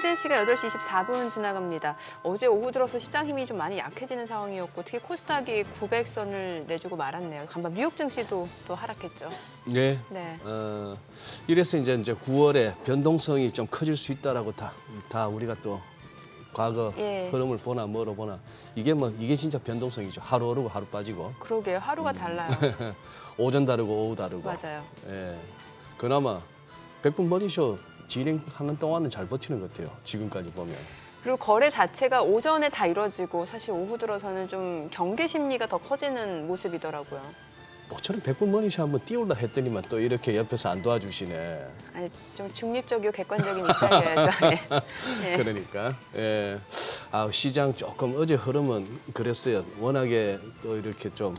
현재 시각 8시 24분 지나갑니다. 어제 오후 들어서 시장 힘이 좀 많이 약해지는 상황이었고 특히 코스닥이 900선을 내주고 말았네요. 간밤 뉴욕 증시도 또 하락했죠. 네. 네. 이래서 이제 9월에 변동성이 좀 커질 수 있다라고 다 우리가 또 과거 흐름을 보나 뭐로 보나 이게 진짜 변동성이죠. 하루 오르고 하루 빠지고. 그러게요. 하루가 달라요. 오전 다르고 오후 다르고. 맞아요. 예. 그나마 100분 머니쇼 진행하는 동안은 잘 버티는 것 같아요. 지금까지 보면. 그리고 거래 자체가 오전에 다 이뤄지고 사실 오후 들어서는 좀 경계 심리가 더 커지는 모습이더라고요. 저는 100분 머니쇼 한번 띄우려 했더니만 또 이렇게 옆에서 안 도와주시네. 아니, 좀 중립적이고 객관적인 입장이어야죠. 예. 그러니까 시장 조금 어제 흐름은 그랬어요. 워낙에 또 이렇게 좀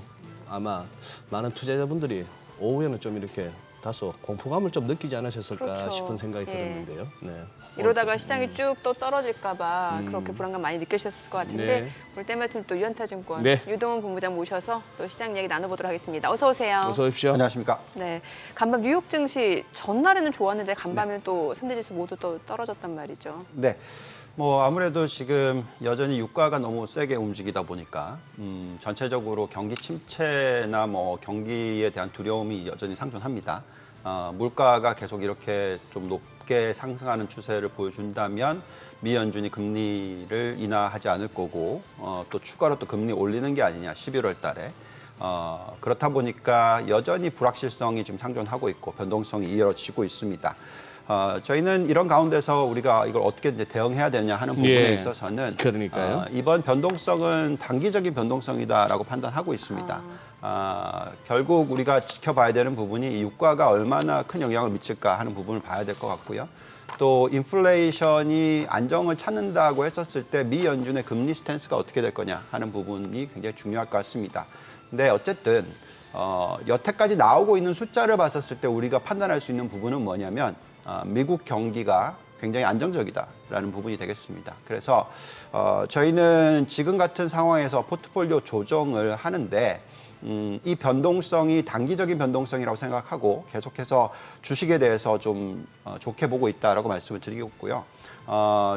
아마 많은 투자자분들이 오후에는 좀 이렇게 다소 공포감을 좀 느끼지 않으셨을까 그렇죠. 싶은 생각이 들었는데요. 네. 이러다가 시장이 쭉 또 떨어질까 봐 그렇게 불안감 많이 느끼셨을 것 같은데 네. 오늘 때마침 또 유한타증권 네. 유동훈 본부장 모셔서 또 시장 얘기 나눠보도록 하겠습니다. 어서 오세요. 어서 오십시오. 안녕하십니까. 네, 간밤 뉴욕 증시 전날에는 좋았는데 간밤에는 또 3대 지수 모두 또 떨어졌단 말이죠. 네. 뭐 아무래도 지금 여전히 유가가 너무 세게 움직이다 보니까 전체적으로 경기 침체나 뭐 경기에 대한 두려움이 여전히 상존합니다. 물가가 계속 이렇게 좀 높게 상승하는 추세를 보여준다면 미 연준이 금리를 인하하지 않을 거고 또 추가로 또 금리 올리는 게 아니냐 11월 달에 그렇다 보니까 여전히 불확실성이 지금 상존하고 있고 변동성이 이어지고 있습니다. 저희는 이런 가운데서 우리가 이걸 어떻게 이제 대응해야 되냐 하는 부분에 있어서는 그러니까요. 이번 변동성은 단기적인 변동성이다라고 판단하고 있습니다. 결국 우리가 지켜봐야 되는 부분이 이 유가가 얼마나 큰 영향을 미칠까 하는 부분을 봐야 될 것 같고요. 또 인플레이션이 안정을 찾는다고 했었을 때 미 연준의 금리 스탠스가 어떻게 될 거냐 하는 부분이 굉장히 중요할 것 같습니다. 근데 어쨌든 여태까지 나오고 있는 숫자를 봤었을 때 우리가 판단할 수 있는 부분은 뭐냐면 미국 경기가 굉장히 안정적이다라는 부분이 되겠습니다. 그래서 저희는 지금 같은 상황에서 포트폴리오 조정을 하는데 이 변동성이 단기적인 변동성이라고 생각하고 계속해서 주식에 대해서 좀 좋게 보고 있다라고 말씀을 드리겠고요.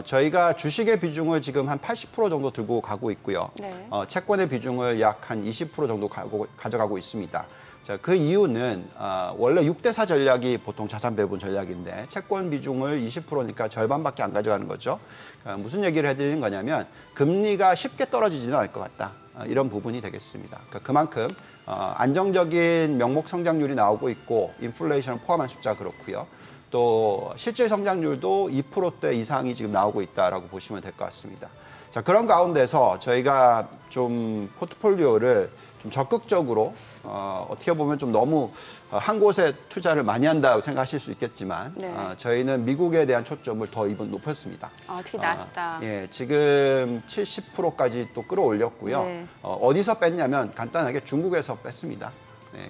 저희가 주식의 비중을 지금 한 80% 정도 들고 가고 있고요. 네. 채권의 비중을 약 한 20% 정도 가져가고 있습니다. 자, 그 이유는 원래 6대4 전략이 보통 자산 배분 전략인데 채권 비중을 20%니까 절반밖에 안 가져가는 거죠. 그러니까 무슨 얘기를 해드리는 거냐면 금리가 쉽게 떨어지지는 않을 것 같다. 이런 부분이 되겠습니다. 그러니까 그만큼 안정적인 명목 성장률이 나오고 있고 인플레이션을 포함한 숫자 그렇고요. 또 실질 성장률도 2%대 이상이 지금 나오고 있다라고 보시면 될 것 같습니다. 자, 그런 가운데서 저희가 좀 포트폴리오를 좀 적극적으로 어떻게 보면 좀 너무 한 곳에 투자를 많이 한다고 생각하실 수 있겠지만 저희는 미국에 대한 초점을 더 이번 높였습니다. 특히 나스닥. 지금 70%까지 또 끌어올렸고요. 어디서 뺐냐면 간단하게 중국에서 뺐습니다.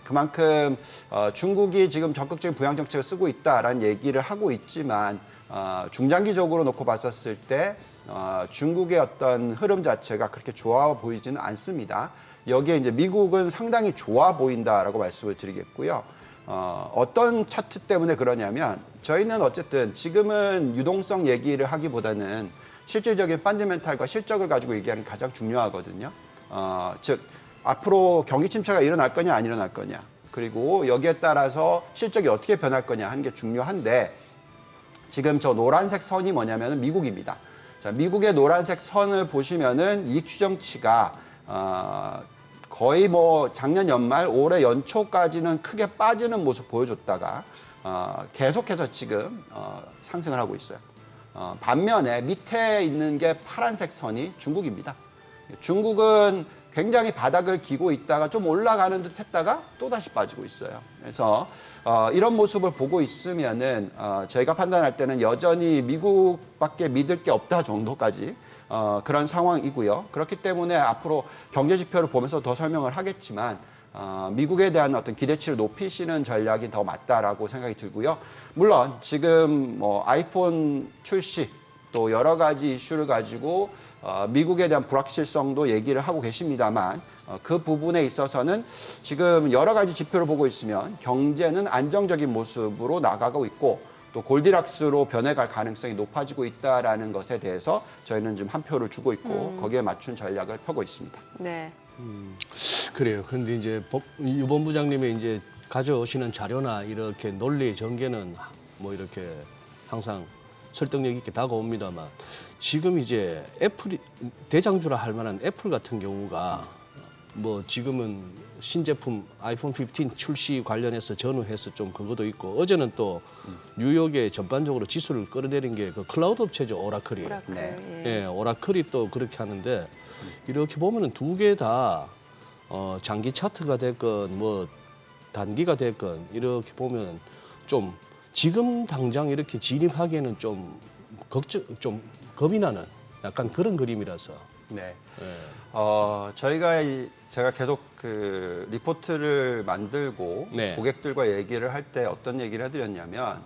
그만큼 중국이 지금 적극적인 부양 정책을 쓰고 있다라는 얘기를 하고 있지만 중장기적으로 놓고 봤었을 때 중국의 어떤 흐름 자체가 그렇게 좋아 보이지는 않습니다. 여기에 이제 미국은 상당히 좋아 보인다라고 말씀을 드리겠고요. 어떤 차트 때문에 그러냐면 저희는 어쨌든 지금은 유동성 얘기를 하기보다는 실질적인 펀더멘탈과 실적을 가지고 얘기하는 게 가장 중요하거든요. 즉 앞으로 경기 침체가 일어날 거냐 안 일어날 거냐 그리고 여기에 따라서 실적이 어떻게 변할 거냐 하는 게 중요한데 지금 저 노란색 선이 뭐냐면 미국입니다. 자, 미국의 노란색 선을 보시면은 이익 추정치가 거의 뭐 작년 연말 올해 연초까지는 크게 빠지는 모습 보여줬다가 계속해서 지금 상승을 하고 있어요. 반면에 밑에 있는 게 파란색 선이 중국입니다. 중국은 굉장히 바닥을 기고 있다가 좀 올라가는 듯 했다가 또다시 빠지고 있어요. 그래서 이런 모습을 보고 있으면은 저희가 판단할 때는 여전히 미국밖에 믿을 게 없다 정도까지 그런 상황이고요. 그렇기 때문에 앞으로 경제 지표를 보면서 더 설명을 하겠지만 미국에 대한 어떤 기대치를 높이시는 전략이 더 맞다라고 생각이 들고요. 물론 지금 뭐 아이폰 출시 또 여러 가지 이슈를 가지고 미국에 대한 불확실성도 얘기를 하고 계십니다만 그 부분에 있어서는 지금 여러 가지 지표를 보고 있으면 경제는 안정적인 모습으로 나가고 있고 또 골디락스로 변해갈 가능성이 높아지고 있다라는 것에 대해서 저희는 지금 한 표를 주고 있고 거기에 맞춘 전략을 펴고 있습니다. 네. 그래요. 근데 이제 유본 부장님의 이제 가져오시는 자료나 이렇게 논리 전개는 뭐 이렇게 항상 설득력 있게 다가옵니다만 지금 이제 애플이 대장주라 할 만한 애플 같은 경우가 뭐 지금은 신제품 아이폰 15 출시 관련해서 전후해서 좀 그것도 있고 어제는 또 뉴욕에 전반적으로 지수를 끌어내린 게 그 클라우드 업체죠 오라클이. 오라클. 네. 예. 예, 오라클이 또 그렇게 하는데 이렇게 보면은 두 개 다 장기 차트가 됐건 뭐 단기가 됐건 이렇게 보면 좀 지금 당장 이렇게 진입하기에는 좀 좀 겁이 나는 약간 그런 그림이라서. 네. 예. 제가 계속 그 리포트를 만들고 네. 고객들과 얘기를 할 때 어떤 얘기를 해드렸냐면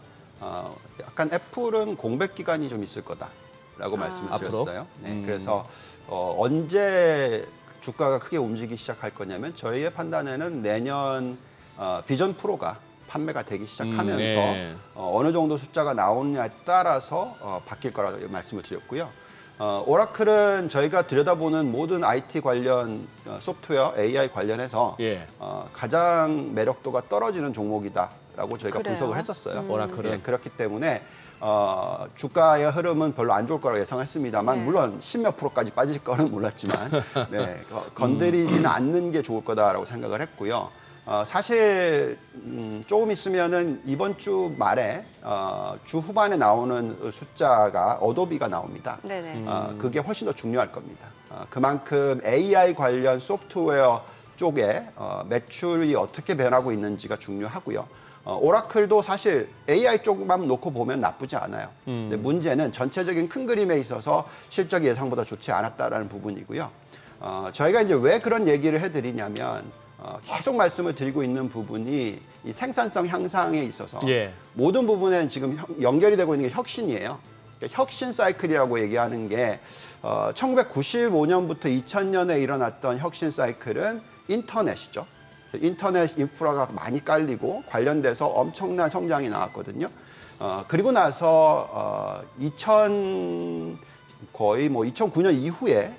약간 애플은 공백 기간이 좀 있을 거다라고 말씀을 앞으로? 드렸어요. 네. 그래서 언제 주가가 크게 움직이기 시작할 거냐면 저희의 판단에는 내년 비전 프로가 판매가 되기 시작하면서 네. 어느 정도 숫자가 나오느냐에 따라서 바뀔 거라고 말씀을 드렸고요. 오라클은 저희가 들여다보는 모든 IT 관련 소프트웨어, AI 관련해서 예. 가장 매력도가 떨어지는 종목이다라고 저희가 그래요? 분석을 했었어요. 오라클은? 예, 그렇기 때문에 주가의 흐름은 별로 안 좋을 거라고 예상했습니다만 네. 물론 10몇 프로까지 빠질 거는 몰랐지만 네, 건드리지는 않는 게 좋을 거다라고 생각을 했고요. 사실 조금 있으면은 이번 주 말에 주 후반에 나오는 숫자가 어도비가 나옵니다. 네네. 그게 훨씬 더 중요할 겁니다. 그만큼 AI 관련 소프트웨어 쪽에 매출이 어떻게 변하고 있는지가 중요하고요. 오라클도 사실 AI 쪽만 놓고 보면 나쁘지 않아요. 근데 문제는 전체적인 큰 그림에 있어서 실적이 예상보다 좋지 않았다라는 부분이고요. 저희가 이제 왜 그런 얘기를 해드리냐면 계속 말씀을 드리고 있는 부분이 이 생산성 향상에 있어서 예. 모든 부분에 지금 연결이 되고 있는 게 혁신이에요. 그러니까 혁신 사이클이라고 얘기하는 게 1995년부터 2000년에 일어났던 혁신 사이클은 인터넷이죠. 인터넷 인프라가 많이 깔리고 관련돼서 엄청난 성장이 나왔거든요. 그리고 나서 2009년 이후에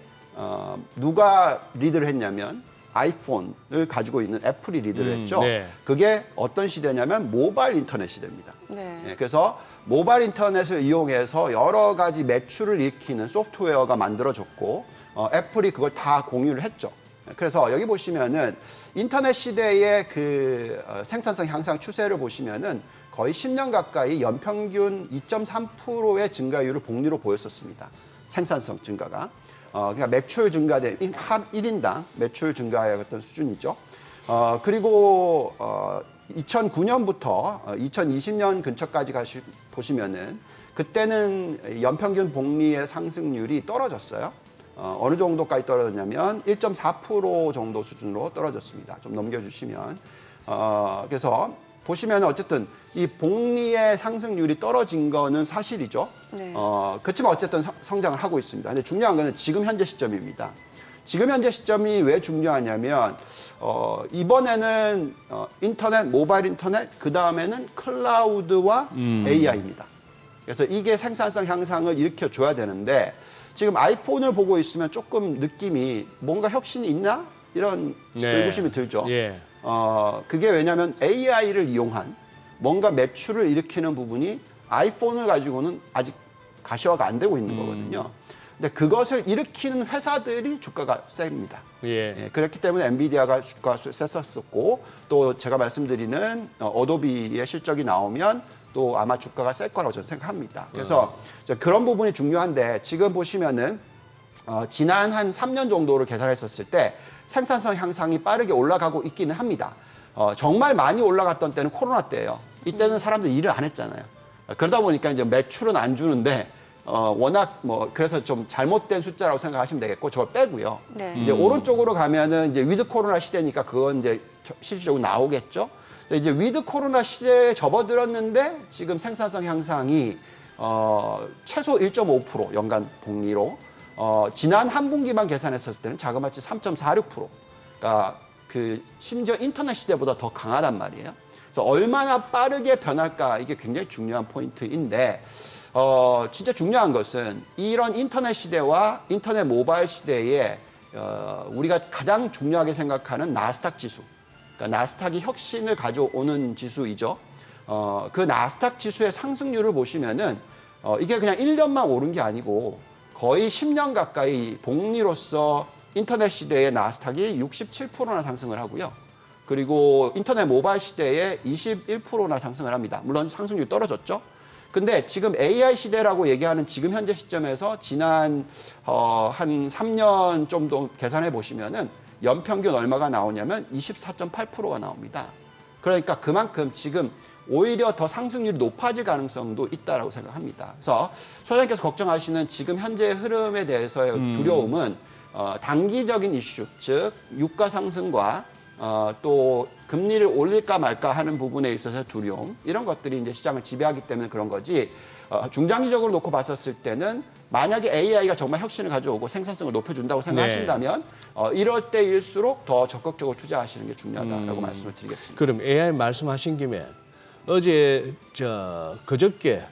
누가 리드를 했냐면 아이폰을 가지고 있는 애플이 리드를 했죠. 네. 그게 어떤 시대냐면 모바일 인터넷 시대입니다. 네. 예, 그래서 모바일 인터넷을 이용해서 여러 가지 매출을 일으키는 소프트웨어가 만들어졌고 애플이 그걸 다 공유를 했죠. 그래서 여기 보시면은 인터넷 시대의 그 생산성 향상 추세를 보시면은 거의 10년 가까이 연평균 2.3%의 증가율을 복리로 보였었습니다. 생산성 증가가. 그러니까 매출 증가된 1인당 매출 연가의 어떤 수준이죠. 그리고 2009년부터 2020년 근처까지 보시면은 그때는 연평균 복리의 상승률이 떨어졌어요. 어느 정도까지 떨어졌냐면 1.4% 정도 수준으로 떨어졌습니다. 좀 넘겨주시면. 그래서 보시면 어쨌든 이 복리의 상승률이 떨어진 거는 사실이죠. 네. 그렇지만 어쨌든 성장을 하고 있습니다. 근데 중요한 거는 지금 현재 시점입니다. 지금 현재 시점이 왜 중요하냐면 이번에는 인터넷, 모바일 인터넷, 그 다음에는 클라우드와 AI입니다. 그래서 이게 생산성 향상을 일으켜줘야 되는데 지금 아이폰을 보고 있으면 조금 느낌이 뭔가 혁신이 있나? 이런 네. 의구심이 들죠. 예. 그게 왜냐하면 AI를 이용한 뭔가 매출을 일으키는 부분이 아이폰을 가지고는 아직 가시화가 안 되고 있는 거거든요. 근데 그것을 일으키는 회사들이 주가가 셉니다. 예. 예, 그렇기 때문에 엔비디아가 주가가 셌었고 또 제가 말씀드리는 어도비의 실적이 나오면 또 아마 주가가 셀 거라고 저는 생각합니다. 그래서 이제 그런 부분이 중요한데 지금 보시면은 지난 한 3년 정도를 계산했었을 때 생산성 향상이 빠르게 올라가고 있기는 합니다. 정말 많이 올라갔던 때는 코로나 때예요. 이때는 사람들이 일을 안 했잖아요. 그러다 보니까 이제 매출은 안 주는데 워낙 뭐 그래서 좀 잘못된 숫자라고 생각하시면 되겠고 저걸 빼고요. 네. 이제 오른쪽으로 가면은 이제 위드 코로나 시대니까 그건 이제 실질적으로 나오겠죠. 이제 위드 코로나 시대에 접어들었는데 지금 생산성 향상이 최소 1.5% 연간 복리로 지난 한 분기만 계산했을 때는 자그마치 3.46%. 그러니까 그 심지어 인터넷 시대보다 더 강하단 말이에요. 그래서 얼마나 빠르게 변할까 이게 굉장히 중요한 포인트인데 진짜 중요한 것은 이런 인터넷 시대와 인터넷 모바일 시대에 우리가 가장 중요하게 생각하는 나스닥 지수, 그러니까 나스닥이 혁신을 가져오는 지수이죠. 그 나스닥 지수의 상승률을 보시면은 이게 그냥 1년만 오른 게 아니고 거의 10년 가까이 복리로서 인터넷 시대의 나스닥이 67%나 상승을 하고요. 그리고 인터넷 모바일 시대에 21%나 상승을 합니다. 물론 상승률이 떨어졌죠. 근데 지금 AI 시대라고 얘기하는 지금 현재 시점에서 지난 한 3년 정도 계산해 보시면은 연평균 얼마가 나오냐면 24.8%가 나옵니다. 그러니까 그만큼 지금 오히려 더 상승률이 높아질 가능성도 있다라고 생각합니다. 그래서 소장님께서 걱정하시는 지금 현재의 흐름에 대해서의 두려움은 단기적인 이슈, 즉 유가 상승과 또 금리를 올릴까 말까 하는 부분에 있어서 두려움, 이런 것들이 이제 시장을 지배하기 때문에 그런 거지, 중장기적으로 놓고 봤었을 때는 만약에 AI가 정말 혁신을 가져오고 생산성을 높여준다고 생각하신다면 이럴 때일수록 더 적극적으로 투자하시는 게 중요하다고 말씀을 드리겠습니다. 그럼 AI 말씀하신 김에 어제 그저께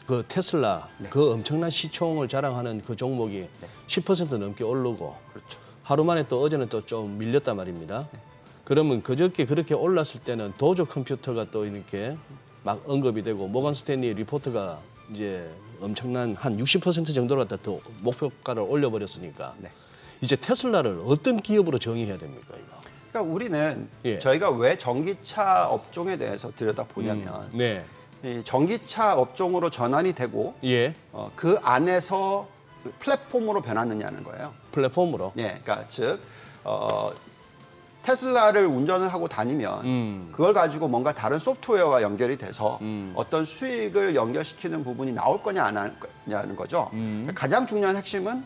그 테슬라 네. 그 엄청난 시총을 자랑하는 그 종목이 10% 넘게 오르고 그렇죠. 하루 만에 또 어제는 또 좀 밀렸단 말입니다. 그러면 그저께 그렇게 올랐을 때는 도조 컴퓨터가 또 이렇게 막 언급이 되고 모건 스탠리 리포트가 이제 엄청난 한 60% 정도로 갖다 더 목표가를 올려버렸으니까 네. 이제 테슬라를 어떤 기업으로 정의해야 됩니까, 이거? 그러니까 우리는 예. 저희가 왜 전기차 업종에 대해서 들여다보냐면 네. 이 전기차 업종으로 전환이 되고 예. 그 안에서 플랫폼으로 변하느냐는 거예요. 플랫폼으로. 예, 그러니까 즉 테슬라를 운전을 하고 다니면 그걸 가지고 뭔가 다른 소프트웨어와 연결이 돼서 어떤 수익을 연결시키는 부분이 나올 거냐 안 나오냐는 거죠. 가장 중요한 핵심은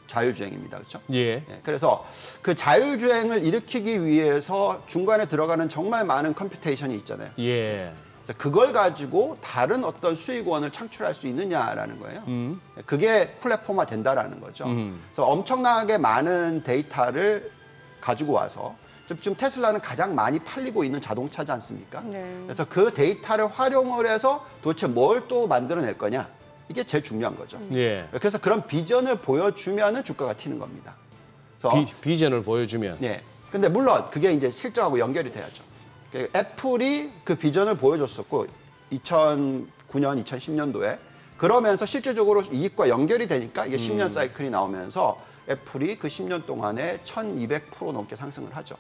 자율주행입니다. 그렇죠? 예. 예, 그래서 그 자율주행을 일으키기 위해서 중간에 들어가는 정말 많은 컴퓨테이션이 있잖아요. 예. 그걸 가지고 다른 어떤 수익원을 창출할 수 있느냐라는 거예요. 그게 플랫폼화 된다라는 거죠. 그래서 엄청나게 많은 데이터를 가지고 와서 지금 테슬라는 가장 많이 팔리고 있는 자동차지 않습니까? 네. 그래서 그 데이터를 활용을 해서 도대체 뭘 또 만들어낼 거냐? 이게 제일 중요한 거죠. 예. 그래서 그런 비전을 보여주면은 주가가 튀는 겁니다. 그래서 비전을 보여주면. 예. 근데 물론 그게 이제 실적하고 연결이 돼야죠. 애플이 그 비전을 보여줬었고 2009년, 2010년도에 그러면서 실질적으로 이익과 연결이 되니까 이게 10년 사이클이 나오면서 애플이 그 10년 동안에 1200% 넘게 상승을 하죠.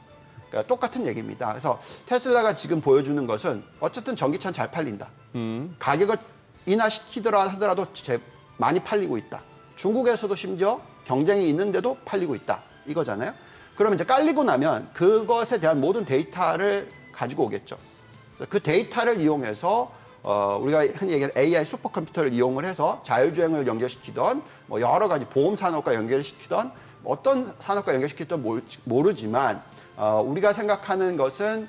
그러니까 똑같은 얘기입니다. 그래서 테슬라가 지금 보여주는 것은 어쨌든 전기차는 잘 팔린다. 가격을 인하시키더라 하더라도 많이 팔리고 있다. 중국에서도 심지어 경쟁이 있는데도 팔리고 있다. 이거잖아요. 그러면 이제 깔리고 나면 그것에 대한 모든 데이터를 가지고 오겠죠. 그 데이터를 이용해서 우리가 흔히 얘기하는 AI 슈퍼컴퓨터를 이용을 해서 자율주행을 연결시키던 뭐 여러 가지 보험 산업과 연결시키던 어떤 산업과 연결시키던 모르지만 우리가 생각하는 것은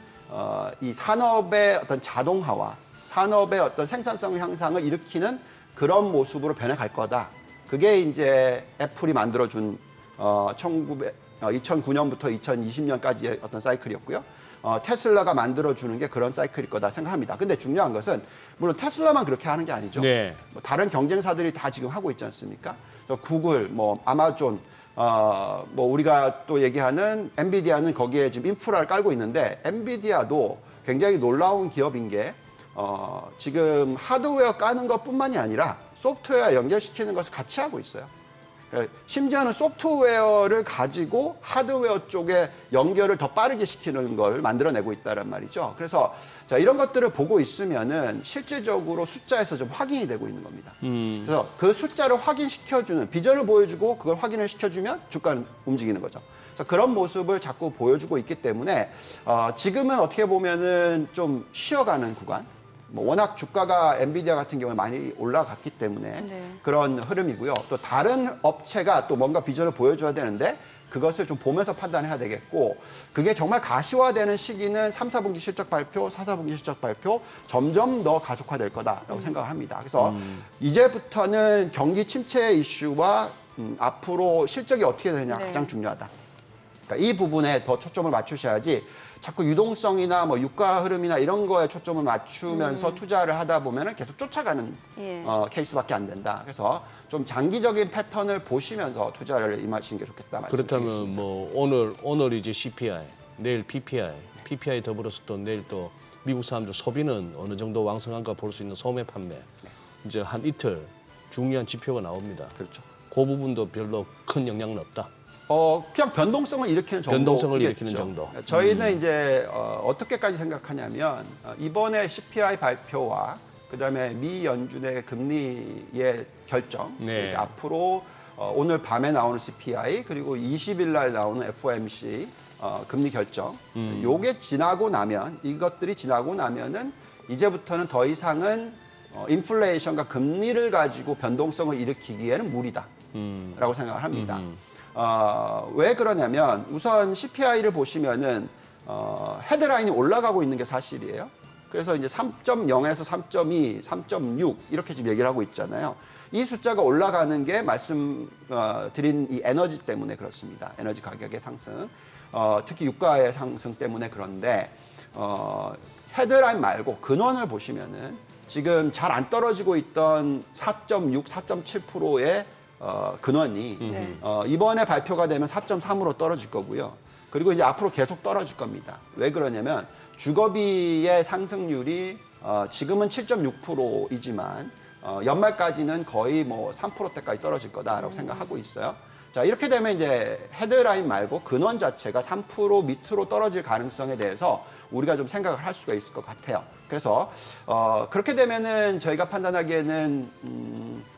이 산업의 어떤 자동화와 산업의 어떤 생산성 향상을 일으키는 그런 모습으로 변해갈 거다. 그게 이제 애플이 만들어준 2009년부터 2020년까지의 어떤 사이클이었고요. 테슬라가 만들어주는 게 그런 사이클일 거다 생각합니다. 근데 중요한 것은 물론 테슬라만 그렇게 하는 게 아니죠. 네. 뭐 다른 경쟁사들이 다 지금 하고 있지 않습니까? 구글, 뭐 아마존, 뭐 우리가 또 얘기하는 엔비디아는 거기에 지금 인프라를 깔고 있는데 엔비디아도 굉장히 놀라운 기업인 게 지금 하드웨어 까는 것뿐만이 아니라 소프트웨어 연결시키는 것을 같이 하고 있어요. 심지어는 소프트웨어를 가지고 하드웨어 쪽에 연결을 더 빠르게 시키는 걸 만들어내고 있다는 말이죠. 그래서 자, 이런 것들을 보고 있으면은 실질적으로 숫자에서 좀 확인이 되고 있는 겁니다. 그래서 그 숫자를 확인시켜주는 비전을 보여주고 그걸 확인을 시켜주면 주가는 움직이는 거죠. 그래서 그런 모습을 자꾸 보여주고 있기 때문에 지금은 어떻게 보면은 좀 쉬어가는 구간. 뭐 워낙 주가가 엔비디아 같은 경우에 많이 올라갔기 때문에 네. 그런 흐름이고요. 또 다른 업체가 또 뭔가 비전을 보여줘야 되는데 그것을 좀 보면서 판단해야 되겠고 그게 정말 가시화되는 시기는 3, 4분기 실적 발표, 4, 4분기 실적 발표 점점 더 가속화될 거다라고 생각을 합니다. 그래서 이제부터는 경기 침체 이슈와 앞으로 실적이 어떻게 되느냐가 네. 가장 중요하다. 그러니까 이 부분에 더 초점을 맞추셔야지 자꾸 유동성이나 뭐 유가 흐름이나 이런 거에 초점을 맞추면서 투자를 하다 보면은 계속 쫓아가는 예. 케이스밖에 안 된다. 그래서 좀 장기적인 패턴을 보시면서 투자를 임하시는 게 좋겠다 말씀드리겠습니다. 그렇다면 뭐 오늘 이제 CPI, 내일 PPI 더불어서 또 내일 또 미국 사람들 소비는 어느 정도 왕성한가 볼 수 있는 소매 판매. 이제 한 이틀 중요한 지표가 나옵니다. 그렇죠. 그 부분도 별로 큰 영향은 없다. 그냥 변동성을 일으키는 정도. 변동성을 일으키는 정도. 저희는 이제 어떻게까지 생각하냐면 이번에 CPI 발표와 그다음에 미 연준의 금리의 결정, 네. 이렇게 앞으로 오늘 밤에 나오는 CPI 그리고 20일 날 나오는 FOMC 금리 결정, 요게 지나고 나면 이것들이 지나고 나면은 이제부터는 더 이상은 인플레이션과 금리를 가지고 변동성을 일으키기에는 무리다라고 생각을 합니다. 왜 그러냐면 우선 CPI를 보시면은 헤드라인이 올라가고 있는 게 사실이에요. 그래서 이제 3.0에서 3.2, 3.6 이렇게 지금 얘기를 하고 있잖아요. 이 숫자가 올라가는 게 말씀드린 이 에너지 때문에 그렇습니다. 에너지 가격의 상승, 특히 유가의 상승 때문에 그런데 헤드라인 말고 근원을 보시면은 지금 잘 안 떨어지고 있던 4.6, 4.7%의 근원이 이번에 발표가 되면 4.3으로 떨어질 거고요. 그리고 이제 앞으로 계속 떨어질 겁니다. 왜 그러냐면 주거비의 상승률이 지금은 7.6%이지만 연말까지는 거의 뭐 3%대까지 떨어질 거다라고 생각하고 있어요. 자, 이렇게 되면 이제 헤드라인 말고 근원 자체가 3% 밑으로 떨어질 가능성에 대해서 우리가 좀 생각을 할 수가 있을 것 같아요. 그래서 그렇게 되면은 저희가 판단하기에는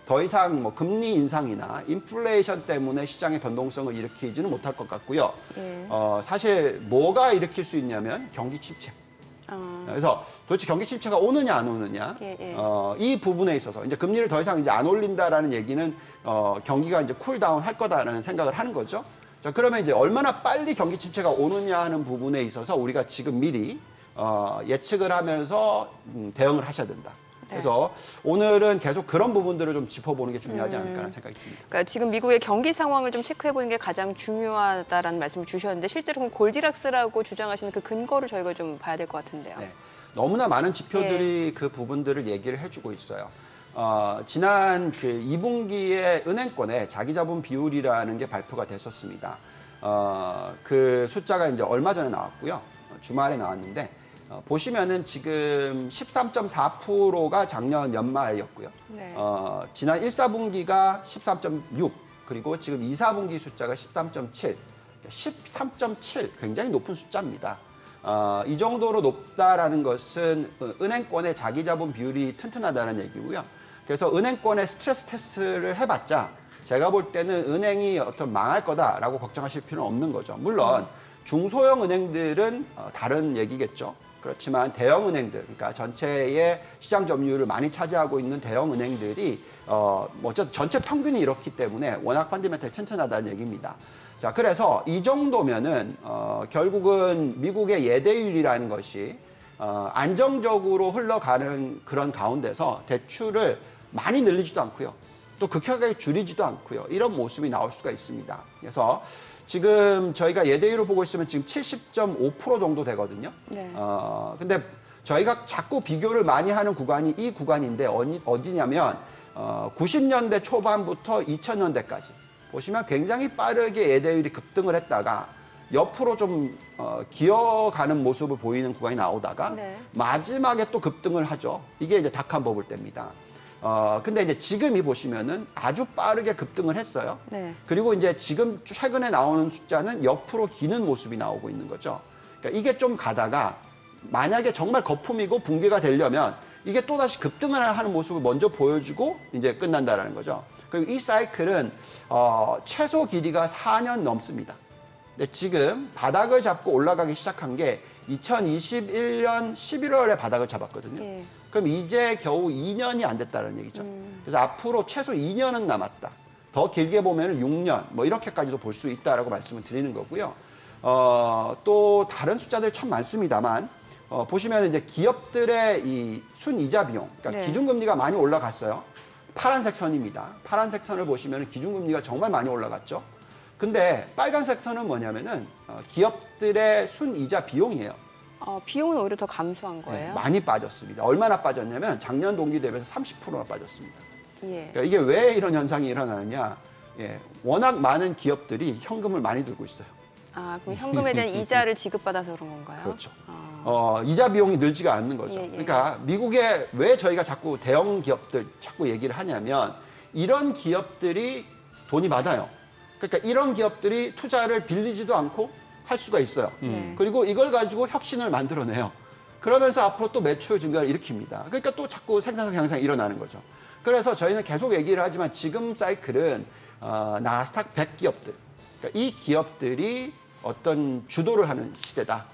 더 이상 뭐 금리 인상이나 인플레이션 때문에 시장의 변동성을 일으키지는 못할 것 같고요. 사실 뭐가 일으킬 수 있냐면 경기 침체. 그래서 도대체 경기 침체가 오느냐 안 오느냐 이 부분에 있어서 이제 금리를 더 이상 이제 안 올린다라는 얘기는 경기가 이제 쿨다운 할 거다라는 생각을 하는 거죠. 자, 그러면 이제 얼마나 빨리 경기 침체가 오느냐 하는 부분에 있어서 우리가 지금 미리 예측을 하면서 대응을 하셔야 된다. 그래서 오늘은 계속 그런 부분들을 좀 짚어보는 게 중요하지 않을까라는 생각이 듭니다. 그러니까 지금 미국의 경기 상황을 좀 체크해 보는 게 가장 중요하다라는 말씀을 주셨는데 실제로 그럼 골디락스라고 주장하시는 그 근거를 저희가 좀 봐야 될 것 같은데요. 네. 너무나 많은 지표들이 그 부분들을 얘기를 해주고 있어요. 지난 그 2분기에 은행권의 자기자본 비율이라는 게 발표가 됐었습니다. 그 숫자가 이제 얼마 전에 나왔고요. 주말에 나왔는데 보시면은 지금 13.4%가 작년 연말이었고요. 네. 지난 1, 4분기가 13.6 그리고 지금 2, 4분기 숫자가 13.7, 13.7 굉장히 높은 숫자입니다. 이 정도로 높다라는 것은 은행권의 자기자본 비율이 튼튼하다는 얘기고요. 그래서 은행권의 스트레스 테스트를 해봤자 제가 볼 때는 은행이 어떤 망할 거다라고 걱정하실 필요는 없는 거죠. 물론 중소형 은행들은 다른 얘기겠죠. 그렇지만 대형 은행들, 그러니까 전체의 시장 점유율을 많이 차지하고 있는 대형 은행들이 어쨌든 전체 평균이 이렇기 때문에 워낙 펀디멘털이 튼튼하다는 얘기입니다. 자, 그래서 이 정도면은 결국은 미국의 예대율이라는 것이 안정적으로 흘러가는 그런 가운데서 대출을 많이 늘리지도 않고요. 또 급격하게 줄이지도 않고요. 이런 모습이 나올 수가 있습니다. 그래서 지금 저희가 예대율을 보고 있으면 지금 70.5% 정도 되거든요. 네. 근데 저희가 자꾸 비교를 많이 하는 구간이 이 구간인데 어디냐면 90년대 초반부터 2000년대까지 보시면 굉장히 빠르게 예대율이 급등을 했다가 옆으로 좀 기어가는 모습을 보이는 구간이 나오다가 네. 마지막에 또 급등을 하죠. 이게 이제 닥한 버블 때입니다. 근데 이제 지금이 보시면은 아주 빠르게 급등을 했어요. 네. 그리고 이제 지금 최근에 나오는 숫자는 옆으로 기는 모습이 나오고 있는 거죠. 그러니까 이게 좀 가다가 만약에 정말 거품이고 붕괴가 되려면 이게 또다시 급등을 하는 모습을 먼저 보여주고 이제 끝난다라는 거죠. 그리고 이 사이클은 최소 길이가 4년 넘습니다. 근데 지금 바닥을 잡고 올라가기 시작한 게 2021년 11월에 바닥을 잡았거든요. 예. 그럼 이제 겨우 2년이 안 됐다는 얘기죠. 그래서 앞으로 최소 2년은 남았다. 더 길게 보면 6년, 뭐 이렇게까지도 볼 수 있다라고 말씀을 드리는 거고요. 또 다른 숫자들 참 많습니다만 보시면 이제 기업들의 이 순이자 비용, 그러니까 네. 기준금리가 많이 올라갔어요. 파란색 선입니다. 파란색 선을 보시면 기준금리가 정말 많이 올라갔죠. 근데 빨간색 선은 뭐냐면은 기업들의 순이자 비용이에요. 비용은 오히려 더 감소한 거예요? 네, 많이 빠졌습니다. 얼마나 빠졌냐면 작년 동기 대비해서 30%나 빠졌습니다. 예. 그러니까 이게 왜 이런 현상이 일어나느냐? 예, 워낙 많은 기업들이 현금을 많이 들고 있어요. 그럼 현금에 대한 이자를 지급받아서 그런 건가요? 그렇죠. 아, 이자 비용이 늘지가 않는 거죠. 예, 예. 그러니까 미국에 왜 저희가 자꾸 대형 기업들 자꾸 얘기를 하냐면 이런 기업들이 돈이 많아요. 그러니까 이런 기업들이 투자를 빌리지도 않고 할 수가 있어요. 네. 그리고 이걸 가지고 혁신을 만들어내요. 그러면서 앞으로 또 매출 증가를 일으킵니다. 그러니까 또 자꾸 생산성 향상이 일어나는 거죠. 그래서 저희는 계속 얘기를 하지만 지금 사이클은 나스닥 100 기업들, 그러니까 이 기업들이 어떤 주도를 하는 시대다.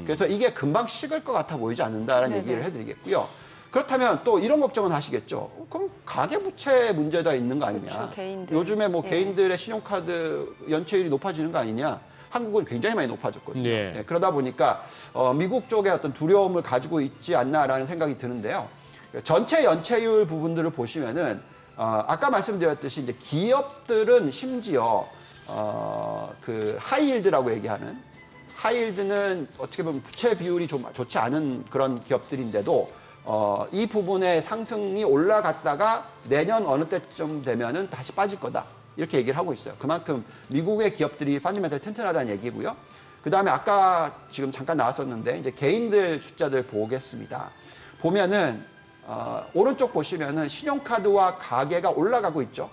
그래서 이게 금방 식을 것 같아 보이지 않는다라는 네네. 얘기를 해드리겠고요. 그렇다면 또 이런 걱정은 하시겠죠. 그럼 가계부채 문제가 있는 거 아니냐. 그렇죠, 개인들. 요즘에 뭐 예. 개인들의 신용카드 연체율이 높아지는 거 아니냐. 한국은 굉장히 많이 높아졌거든요. 예. 예, 그러다 보니까 미국 쪽에 어떤 두려움을 가지고 있지 않나라는 생각이 드는데요. 전체 연체율 부분들을 보시면은 아까 말씀드렸듯이 이제 기업들은 심지어 그 하이힐드라고 얘기하는 하이힐드는 어떻게 보면 부채 비율이 좀 좋지 않은 그런 기업들인데도 이 부분의 상승이 올라갔다가 내년 어느 때쯤 되면은 다시 빠질 거다. 이렇게 얘기를 하고 있어요. 그만큼 미국의 기업들이 펀더멘털이 튼튼하다는 얘기고요. 그다음에 아까 지금 잠깐 나왔었는데 이제 개인들 숫자들 보겠습니다. 보면은 오른쪽 보시면은 신용카드와 가계가 올라가고 있죠.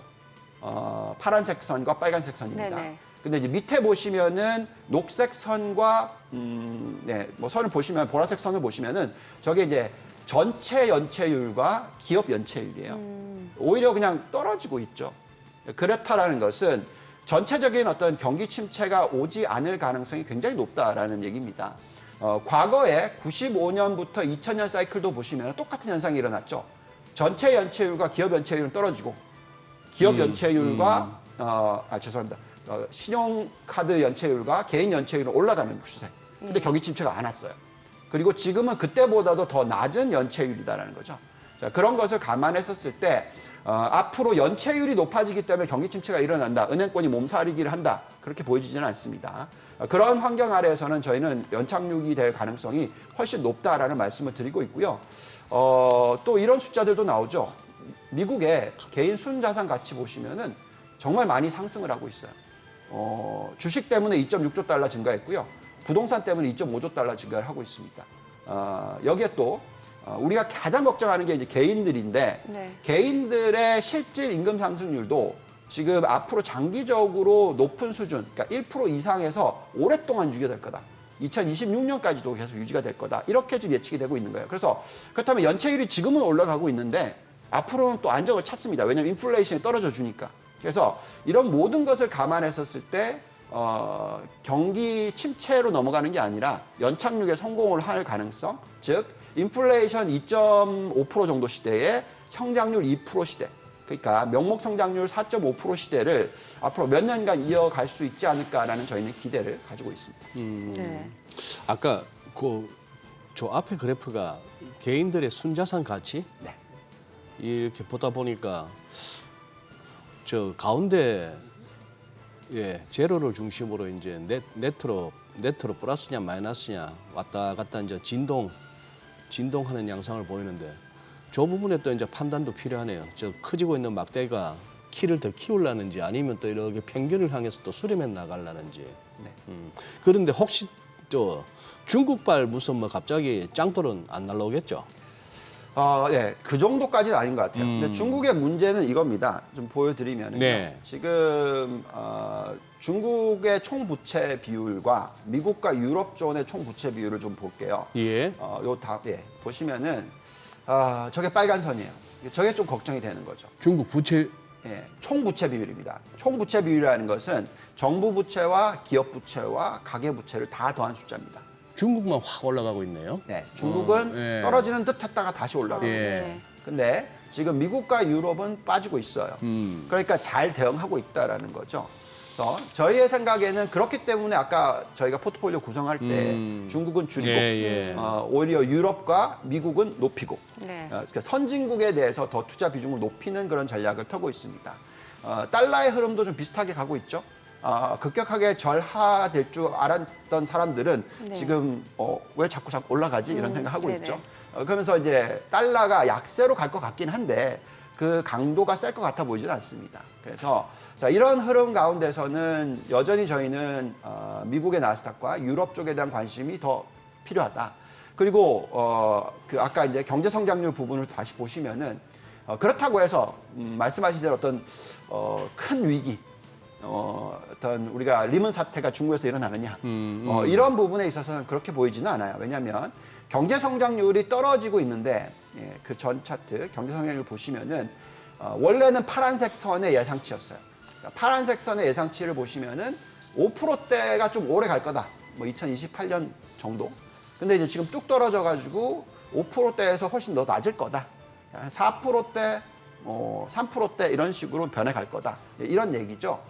파란색 선과 빨간색 선입니다. 네네. 근데 이제 밑에 보시면은 녹색 선과 뭐 선을 보시면 보라색 선을 보시면은 저게 이제 전체 연체율과 기업 연체율이에요. 오히려 그냥 떨어지고 있죠. 그렇다라는 것은 전체적인 어떤 경기 침체가 오지 않을 가능성이 굉장히 높다라는 얘기입니다. 과거에 95년부터 2000년 사이클도 보시면 똑같은 현상이 일어났죠. 전체 연체율과 기업 연체율은 떨어지고 기업 연체율과 죄송합니다. 신용카드 연체율과 개인 연체율은 올라가는 추세. 근데 경기 침체가 안 왔어요. 그리고 지금은 그때보다도 더 낮은 연체율이다라는 거죠. 자, 그런 것을 감안했었을 때 앞으로 연체율이 높아지기 때문에 경기 침체가 일어난다. 은행권이 몸살이기를 한다. 그렇게 보여지지는 않습니다. 그런 환경 아래에서는 저희는 연착륙이 될 가능성이 훨씬 높다라는 말씀을 드리고 있고요. 또 이런 숫자들도 나오죠. 미국의 개인 순자산 가치 보시면은 정말 많이 상승을 하고 있어요. 주식 때문에 2.6조 달러 증가했고요. 부동산 때문에 2.5조 달러 증가를 하고 있습니다. 여기에 또 우리가 가장 걱정하는 게 이제 개인들인데 네. 개인들의 실질 임금 상승률도 지금 앞으로 장기적으로 높은 수준, 그러니까 1% 이상에서 오랫동안 유지될 거다. 2026년까지도 계속 유지가 될 거다. 이렇게 지금 예측이 되고 있는 거예요. 그래서 그렇다면 연체율이 지금은 올라가고 있는데 앞으로는 또 안정을 찾습니다. 왜냐하면 인플레이션이 떨어져 주니까. 그래서 이런 모든 것을 감안했었을 때 경기 침체로 넘어가는 게 아니라 연착륙에 성공을 할 가능성, 즉 인플레이션 2.5% 정도 시대에 성장률 2% 시대, 그러니까 명목 성장률 4.5% 시대를 앞으로 몇 년간 이어갈 수 있지 않을까라는 저희는 기대를 가지고 있습니다. 네. 아까 저 앞에 그래프가 개인들의 순자산 가치 네. 이렇게 보다 보니까 저 가운데 제로를 중심으로 이제 네트로 플러스냐 마이너스냐 왔다 갔다 이제 진동하는 양상을 보이는데 저 부분에 또 이제 판단도 필요하네요. 저 커지고 있는 막대가 키를 더 키우려는지 아니면 또 이렇게 평균을 향해서 또 수렴해 나가려는지. 네. 그런데 혹시 또 중국발 무슨 뭐 갑자기 짱돌은 안 날라오겠죠? 네, 그 정도까지는 아닌 것 같아요. 근데 중국의 문제는 이겁니다. 좀 보여드리면요. 네. 지금 중국의 총 부채 비율과 미국과 유럽존의 총 부채 비율을 좀 볼게요. 예. 보시면은 저게 빨간 선이에요. 저게 좀 걱정이 되는 거죠. 중국 부채 예, 총 부채 비율입니다. 총 부채 비율이라는 것은 정부 부채와 기업 부채와 가계 부채를 다 더한 숫자입니다. 중국만 확 올라가고 있네요. 네, 중국은 예. 떨어지는 듯 했다가 다시 올라가고 예. 있어요. 근데 지금 미국과 유럽은 빠지고 있어요. 그러니까 잘 대응하고 있다라는 거죠. 그래서 저희의 생각에는 그렇기 때문에 아까 저희가 포트폴리오 구성할 때 중국은 줄이고 오히려 유럽과 미국은 높이고 네. 그러니까 선진국에 대해서 더 투자 비중을 높이는 그런 전략을 펴고 있습니다. 달러의 흐름도 좀 비슷하게 가고 있죠. 급격하게 절하될 줄 알았던 사람들은 네. 지금 왜 자꾸 올라가지 이런 생각하고 네네. 있죠. 그러면서 이제 달러가 약세로 갈 것 같긴 한데 그 강도가 셀 것 같아 보이지는 않습니다. 그래서 자, 이런 흐름 가운데서는 여전히 저희는 미국의 나스닥과 유럽 쪽에 대한 관심이 더 필요하다. 그리고 그 아까 이제 경제 성장률 부분을 다시 보시면은 그렇다고 해서 말씀하신 대로 어떤 큰 위기, 어떤 우리가 리먼 사태가 중국에서 일어나느냐 이런 부분에 있어서는 그렇게 보이지는 않아요. 왜냐하면 경제 성장률이 떨어지고 있는데 그 전 차트 경제 성장률 보시면은 원래는 파란색 선의 예상치였어요. 그러니까 파란색 선의 예상치를 보시면은 5%대가 좀 오래 갈 거다. 뭐 2028년 정도. 근데 이제 지금 뚝 떨어져 가지고 5%대에서 훨씬 더 낮을 거다. 4%대, 3%대 이런 식으로 변해갈 거다. 이런 얘기죠.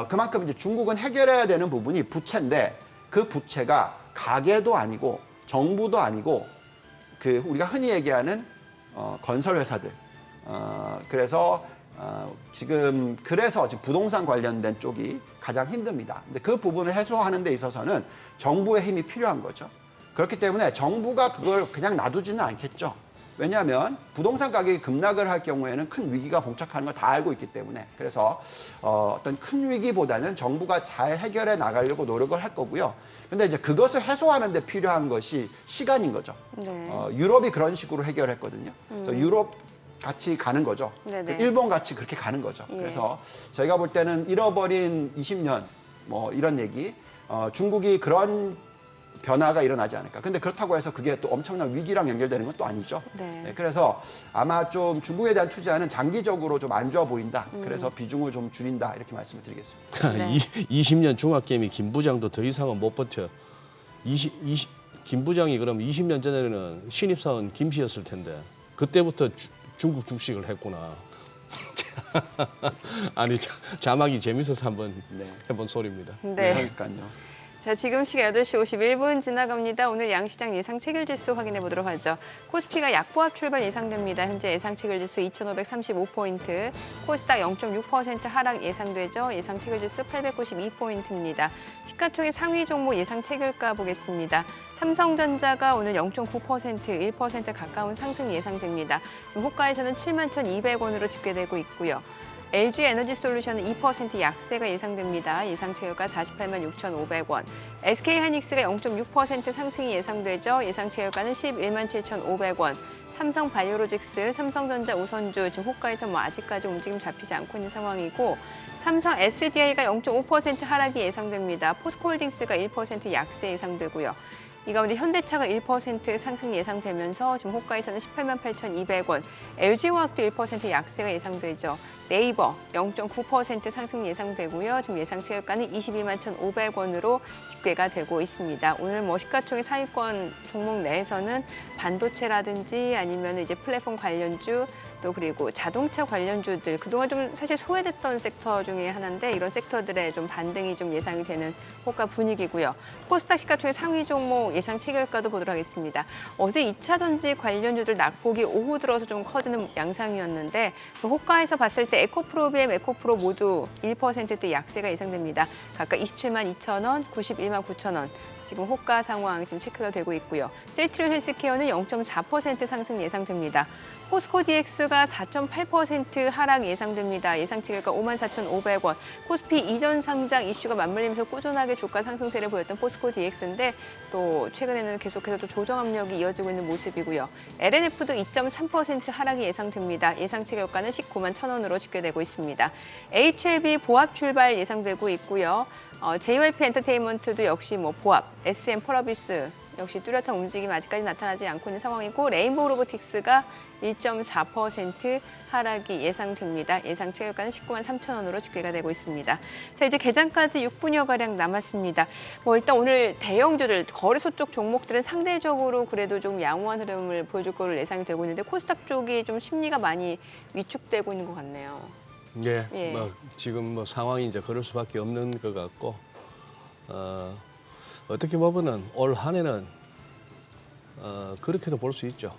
그만큼 이제 중국은 해결해야 되는 부분이 부채인데 그 부채가 가계도 아니고 정부도 아니고 그 우리가 흔히 얘기하는 건설 회사들. 그래서 지금 부동산 관련된 쪽이 가장 힘듭니다. 근데 그 부분을 해소하는 데 있어서는 정부의 힘이 필요한 거죠. 그렇기 때문에 정부가 그걸 그냥 놔두지는 않겠죠. 왜냐하면 부동산 가격이 급락을 할 경우에는 큰 위기가 봉착하는 걸 다 알고 있기 때문에. 그래서 어떤 큰 위기보다는 정부가 잘 해결해 나가려고 노력을 할 거고요. 근데 이제 그것을 해소하는 데 필요한 것이 시간인 거죠. 네. 유럽이 그런 식으로 해결했거든요. 그래서 유럽 같이 가는 거죠. 네네. 일본 같이 그렇게 가는 거죠. 예. 그래서 저희가 볼 때는 잃어버린 20년 뭐 이런 얘기, 중국이 그런 변화가 일어나지 않을까. 근데 그렇다고 해서 그게 또 엄청난 위기랑 연결되는 건 또 아니죠. 네. 그래서 아마 좀 중국에 대한 투자는 장기적으로 좀 안 좋아 보인다. 그래서 비중을 좀 줄인다. 이렇게 말씀을 드리겠습니다. 네. 20년 중학개미 김 부장도 더 이상은 못 버텨. 김 부장이 그럼 20년 전에는 신입사원 김 씨였을 텐데 그때부터 중국 주식을 했구나. 아니 자막이 재밌어서 한번 해본 소리입니다. 네. 그러니까요. 자, 지금 시각 8시 51분 지나갑니다. 오늘 양시장 예상 체결지수 확인해 보도록 하죠. 코스피가 약보합 출발 예상됩니다. 현재 예상 체결지수 2,535포인트, 코스닥 0.6% 하락 예상되죠. 예상 체결지수 892포인트입니다. 시가총액 상위 종목 예상 체결가 보겠습니다. 삼성전자가 오늘 0.9%, 1% 가까운 상승 예상됩니다. 지금 호가에서는 71,200원으로 집계되고 있고요. LG 에너지 솔루션은 2% 약세가 예상됩니다. 예상 체결가 486,500원. SK 하이닉스가 0.6% 상승이 예상되죠. 예상 체결가는 117,500원. 삼성 바이오로직스, 삼성전자 우선주 지금 호가에서 아직까지 움직임 잡히지 않고 있는 상황이고 삼성 SDI가 0.5% 하락이 예상됩니다. 포스코홀딩스가 1% 약세 예상되고요. 이 가운데 현대차가 1% 상승 예상되면서 지금 호가에서는 188,200원, LG화학도 1% 약세가 예상되죠. 네이버 0.9% 상승 예상되고요. 지금 예상 체결가는 221,500원으로 집계가 되고 있습니다. 오늘 시가총액 상위권 종목 내에서는 반도체라든지 아니면 이제 플랫폼 관련주 또 그리고 자동차 관련주들 그동안 좀 사실 소외됐던 섹터 중에 하나인데 이런 섹터들의 좀 반등이 좀 예상이 되는 호가 분위기고요. 코스닥 시가총액 상위 종목 예상 체결가도 보도록 하겠습니다. 어제 2차 전지 관련주들 낙폭이 오후 들어서 좀 커지는 양상이었는데 호가에서 봤을 때 에코프로비엠, 에코프로 모두 1%대 약세가 예상됩니다. 각각 272,000원, 919,000원. 지금 호가 상황 지금 체크가 되고 있고요. 셀트리온 헬스케어는 0.4% 상승 예상됩니다. 포스코 DX가 4.8% 하락 예상됩니다. 예상 체결가 54,500원. 코스피 이전 상장 이슈가 맞물리면서 꾸준하게 주가 상승세를 보였던 포스코 DX인데 또 최근에는 계속해서 또 조정 압력이 이어지고 있는 모습이고요. LNF도 2.3% 하락이 예상됩니다. 예상 체결가는 19만 1,000원으로 집계되고 있습니다. HLB 보합 출발 예상되고 있고요. JYP 엔터테인먼트도 역시 보합, SM 펄어비스 역시 뚜렷한 움직임 아직까지 나타나지 않고 있는 상황이고 레인보우 로보틱스가 1.4% 하락이 예상됩니다. 예상 체결가는 19만 3,000원으로 집계가 되고 있습니다. 자, 이제 개장까지 6분여가량 남았습니다. 일단 오늘 대형주들, 거래소 쪽 종목들은 상대적으로 그래도 좀 양호한 흐름을 보여줄 거로 예상이 되고 있는데 코스닥 쪽이 좀 심리가 많이 위축되고 있는 것 같네요. 예, 예. 지금 상황이 이제 그럴 수밖에 없는 것 같고 어떻게 보면은 올 한 해는 그렇게도 볼 수 있죠.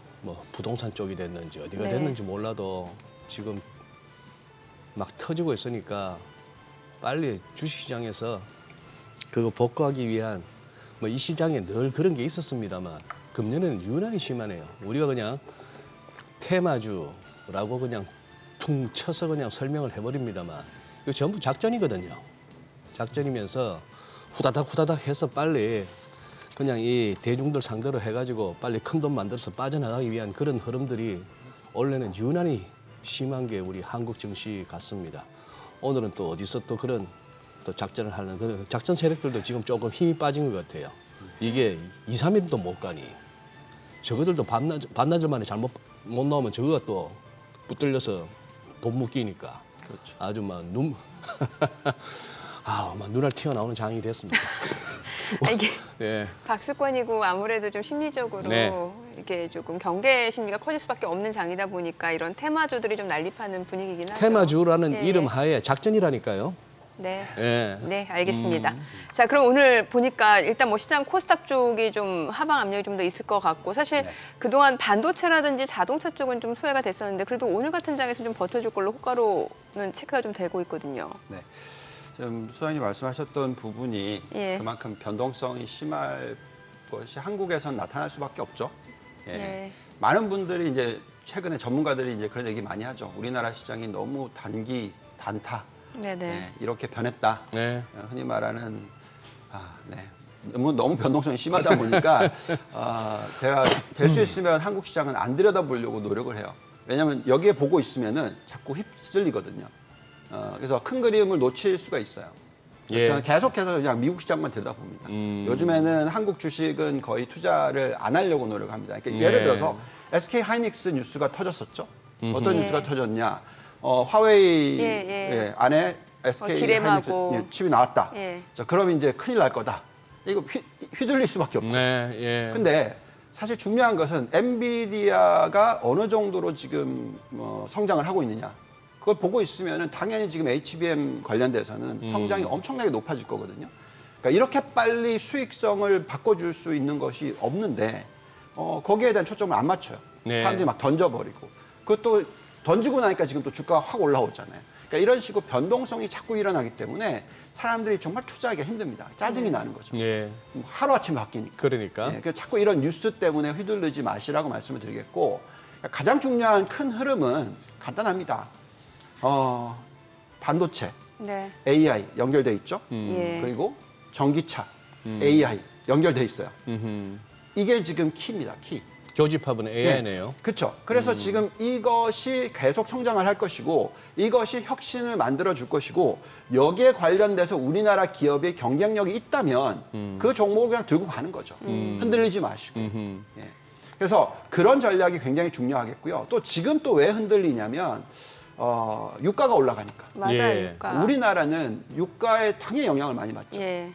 부동산 쪽이 됐는지 어디가 네. 됐는지 몰라도 지금 막 터지고 있으니까 빨리 주식시장에서 그거 복구하기 위한 뭐 이 시장에 늘 그런 게 있었습니다만 금년에는 유난히 심하네요. 우리가 그냥 테마주라고 그냥 퉁 쳐서 그냥 설명을 해버립니다만 이거 전부 작전이거든요. 작전이면서 후다닥 해서 빨리 그냥 이 대중들 상대로 해가지고 빨리 큰 돈 만들어서 빠져나가기 위한 그런 흐름들이 원래는 유난히 심한 게 우리 한국 증시 같습니다. 오늘은 또 어디서 또 그런 또 작전을 하는 그 작전 세력들도 지금 조금 힘이 빠진 것 같아요. 이게 2, 3일도 못 가니 저거들도 반나절 만에 잘못 못 나오면 저거가 또 붙들려서 돈 묶이니까 그렇죠. 아주 막 막 눈알 튀어나오는 장이 됐습니다. 이게 예. 박스권이고 아무래도 좀 심리적으로 네. 이렇게 조금 경계 심리가 커질 수밖에 없는 장이다 보니까 이런 테마주들이 좀 난립하는 분위기긴 하죠. 테마주라는 예. 이름 하에 작전이라니까요. 네. 예. 네, 알겠습니다. 자, 그럼 오늘 보니까 일단 뭐 시장 코스닥 쪽이 좀 하방 압력이 좀 더 있을 것 같고 사실 네. 그동안 반도체라든지 자동차 쪽은 좀 소외가 됐었는데 그래도 오늘 같은 장에서 좀 버텨줄 걸로 호가로는 체크가 좀 되고 있거든요. 네. 지금 소장님 말씀하셨던 부분이 예. 그만큼 변동성이 심할 것이 한국에선 나타날 수밖에 없죠. 예. 네. 많은 분들이 이제 최근에 전문가들이 이제 그런 얘기 많이 하죠. 우리나라 시장이 너무 단타. 네네. 네, 이렇게 변했다. 네. 흔히 말하는 네. 너무 변동성이 심하다 보니까 제가 될 수 있으면 한국 시장은 안 들여다보려고 노력을 해요. 왜냐하면 여기에 보고 있으면은 자꾸 휩쓸리거든요. 그래서 큰 그림을 놓칠 수가 있어요. 예. 저는 계속해서 그냥 미국 시장만 들여다봅니다. 요즘에는 한국 주식은 거의 투자를 안 하려고 노력합니다. 그러니까 예를 들어서 SK 하이닉스 뉴스가 터졌었죠. 어떤 예. 뉴스가 터졌냐? 화웨이 예. 안에 SK 하이닉스 기램하고. 칩이 나왔다. 예. 자, 그럼 이제 큰일 날 거다. 이거 휘둘릴 수밖에 없죠. 네. 예. 근데 사실 중요한 것은 엔비디아가 어느 정도로 지금 성장을 하고 있느냐. 그걸 보고 있으면 당연히 지금 HBM 관련돼서는 성장이 엄청나게 높아질 거거든요. 그러니까 이렇게 빨리 수익성을 바꿔줄 수 있는 것이 없는데 거기에 대한 초점을 안 맞춰요. 네. 사람들이 막 던져버리고. 그것도 던지고 나니까 지금 또 주가가 확 올라오잖아요. 그러니까 이런 식으로 변동성이 자꾸 일어나기 때문에 사람들이 정말 투자하기가 힘듭니다. 짜증이 나는 거죠. 예. 하루아침에 바뀌니까. 그러니까. 그래서 자꾸 이런 뉴스 때문에 휘둘리지 마시라고 말씀을 드리겠고 가장 중요한 큰 흐름은 간단합니다. 반도체, 네. AI 연결돼 있죠. 예. 그리고 전기차, AI 연결돼 있어요. 음흠. 이게 지금 키입니다. 키. 교집합은 AI네요. 그렇죠. 그래서 지금 이것이 계속 성장을 할 것이고 이것이 혁신을 만들어 줄 것이고 여기에 관련돼서 우리나라 기업의 경쟁력이 있다면 그 종목을 그냥 들고 가는 거죠. 흔들리지 마시고. 예. 그래서 그런 전략이 굉장히 중요하겠고요. 또 지금 또 왜 흔들리냐면 유가가 올라가니까. 맞아요. 예. 유가. 우리나라는 유가에 당연히 영향을 많이 받죠. 예.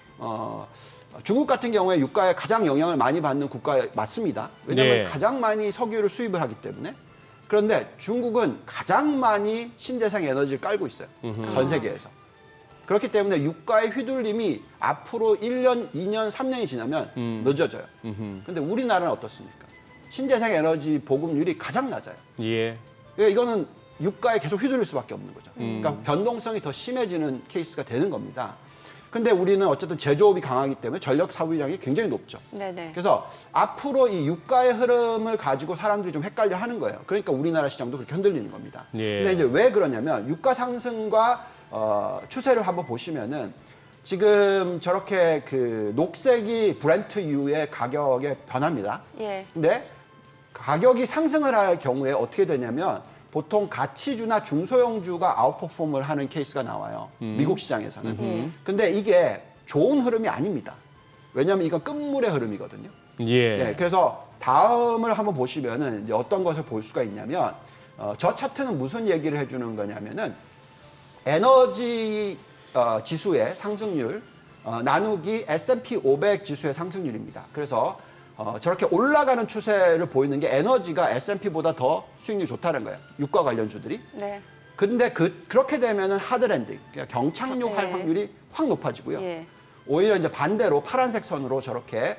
중국 같은 경우에 유가에 가장 영향을 많이 받는 국가 맞습니다. 왜냐하면 네. 가장 많이 석유를 수입을 하기 때문에. 그런데 중국은 가장 많이 신재생 에너지를 깔고 있어요. 전 세계에서. 그렇기 때문에 유가의 휘둘림이 앞으로 1년, 2년, 3년이 지나면 늦어져요. 근데 우리나라는 어떻습니까? 신재생 에너지 보급률이 가장 낮아요. 예. 그러니까 이거는 유가에 계속 휘둘릴 수밖에 없는 거죠. 그러니까 변동성이 더 심해지는 케이스가 되는 겁니다. 근데 우리는 어쨌든 제조업이 강하기 때문에 전력 사부량이 굉장히 높죠. 네네. 그래서 앞으로 이 유가의 흐름을 가지고 사람들이 좀 헷갈려 하는 거예요. 그러니까 우리나라 시장도 그렇게 흔들리는 겁니다. 예. 근데 이제 왜 그러냐면 유가 상승과 추세를 한번 보시면은 지금 저렇게 그 녹색이 브렌트유의 가격의 변화입니다. 예. 근데 가격이 상승을 할 경우에 어떻게 되냐면 보통 가치주나 중소형주가 아웃퍼폼을 하는 케이스가 나와요. 미국 시장에서는. 근데 이게 좋은 흐름이 아닙니다. 왜냐하면 이건 끝물의 흐름이거든요. 예. 네, 그래서 다음을 한번 보시면은 이제 어떤 것을 볼 수가 있냐면 저 차트는 무슨 얘기를 해주는 거냐면은 에너지 지수의 상승률 나누기 S&P 500 지수의 상승률입니다. 그래서 저렇게 올라가는 추세를 보이는 게 에너지가 S&P보다 더 수익률이 좋다는 거예요. 유가 관련주들이. 네. 근데 그렇게 되면은 하드랜딩, 그러니까 경착륙할 네. 확률이 확 높아지고요. 예. 오히려 이제 반대로 파란색 선으로 저렇게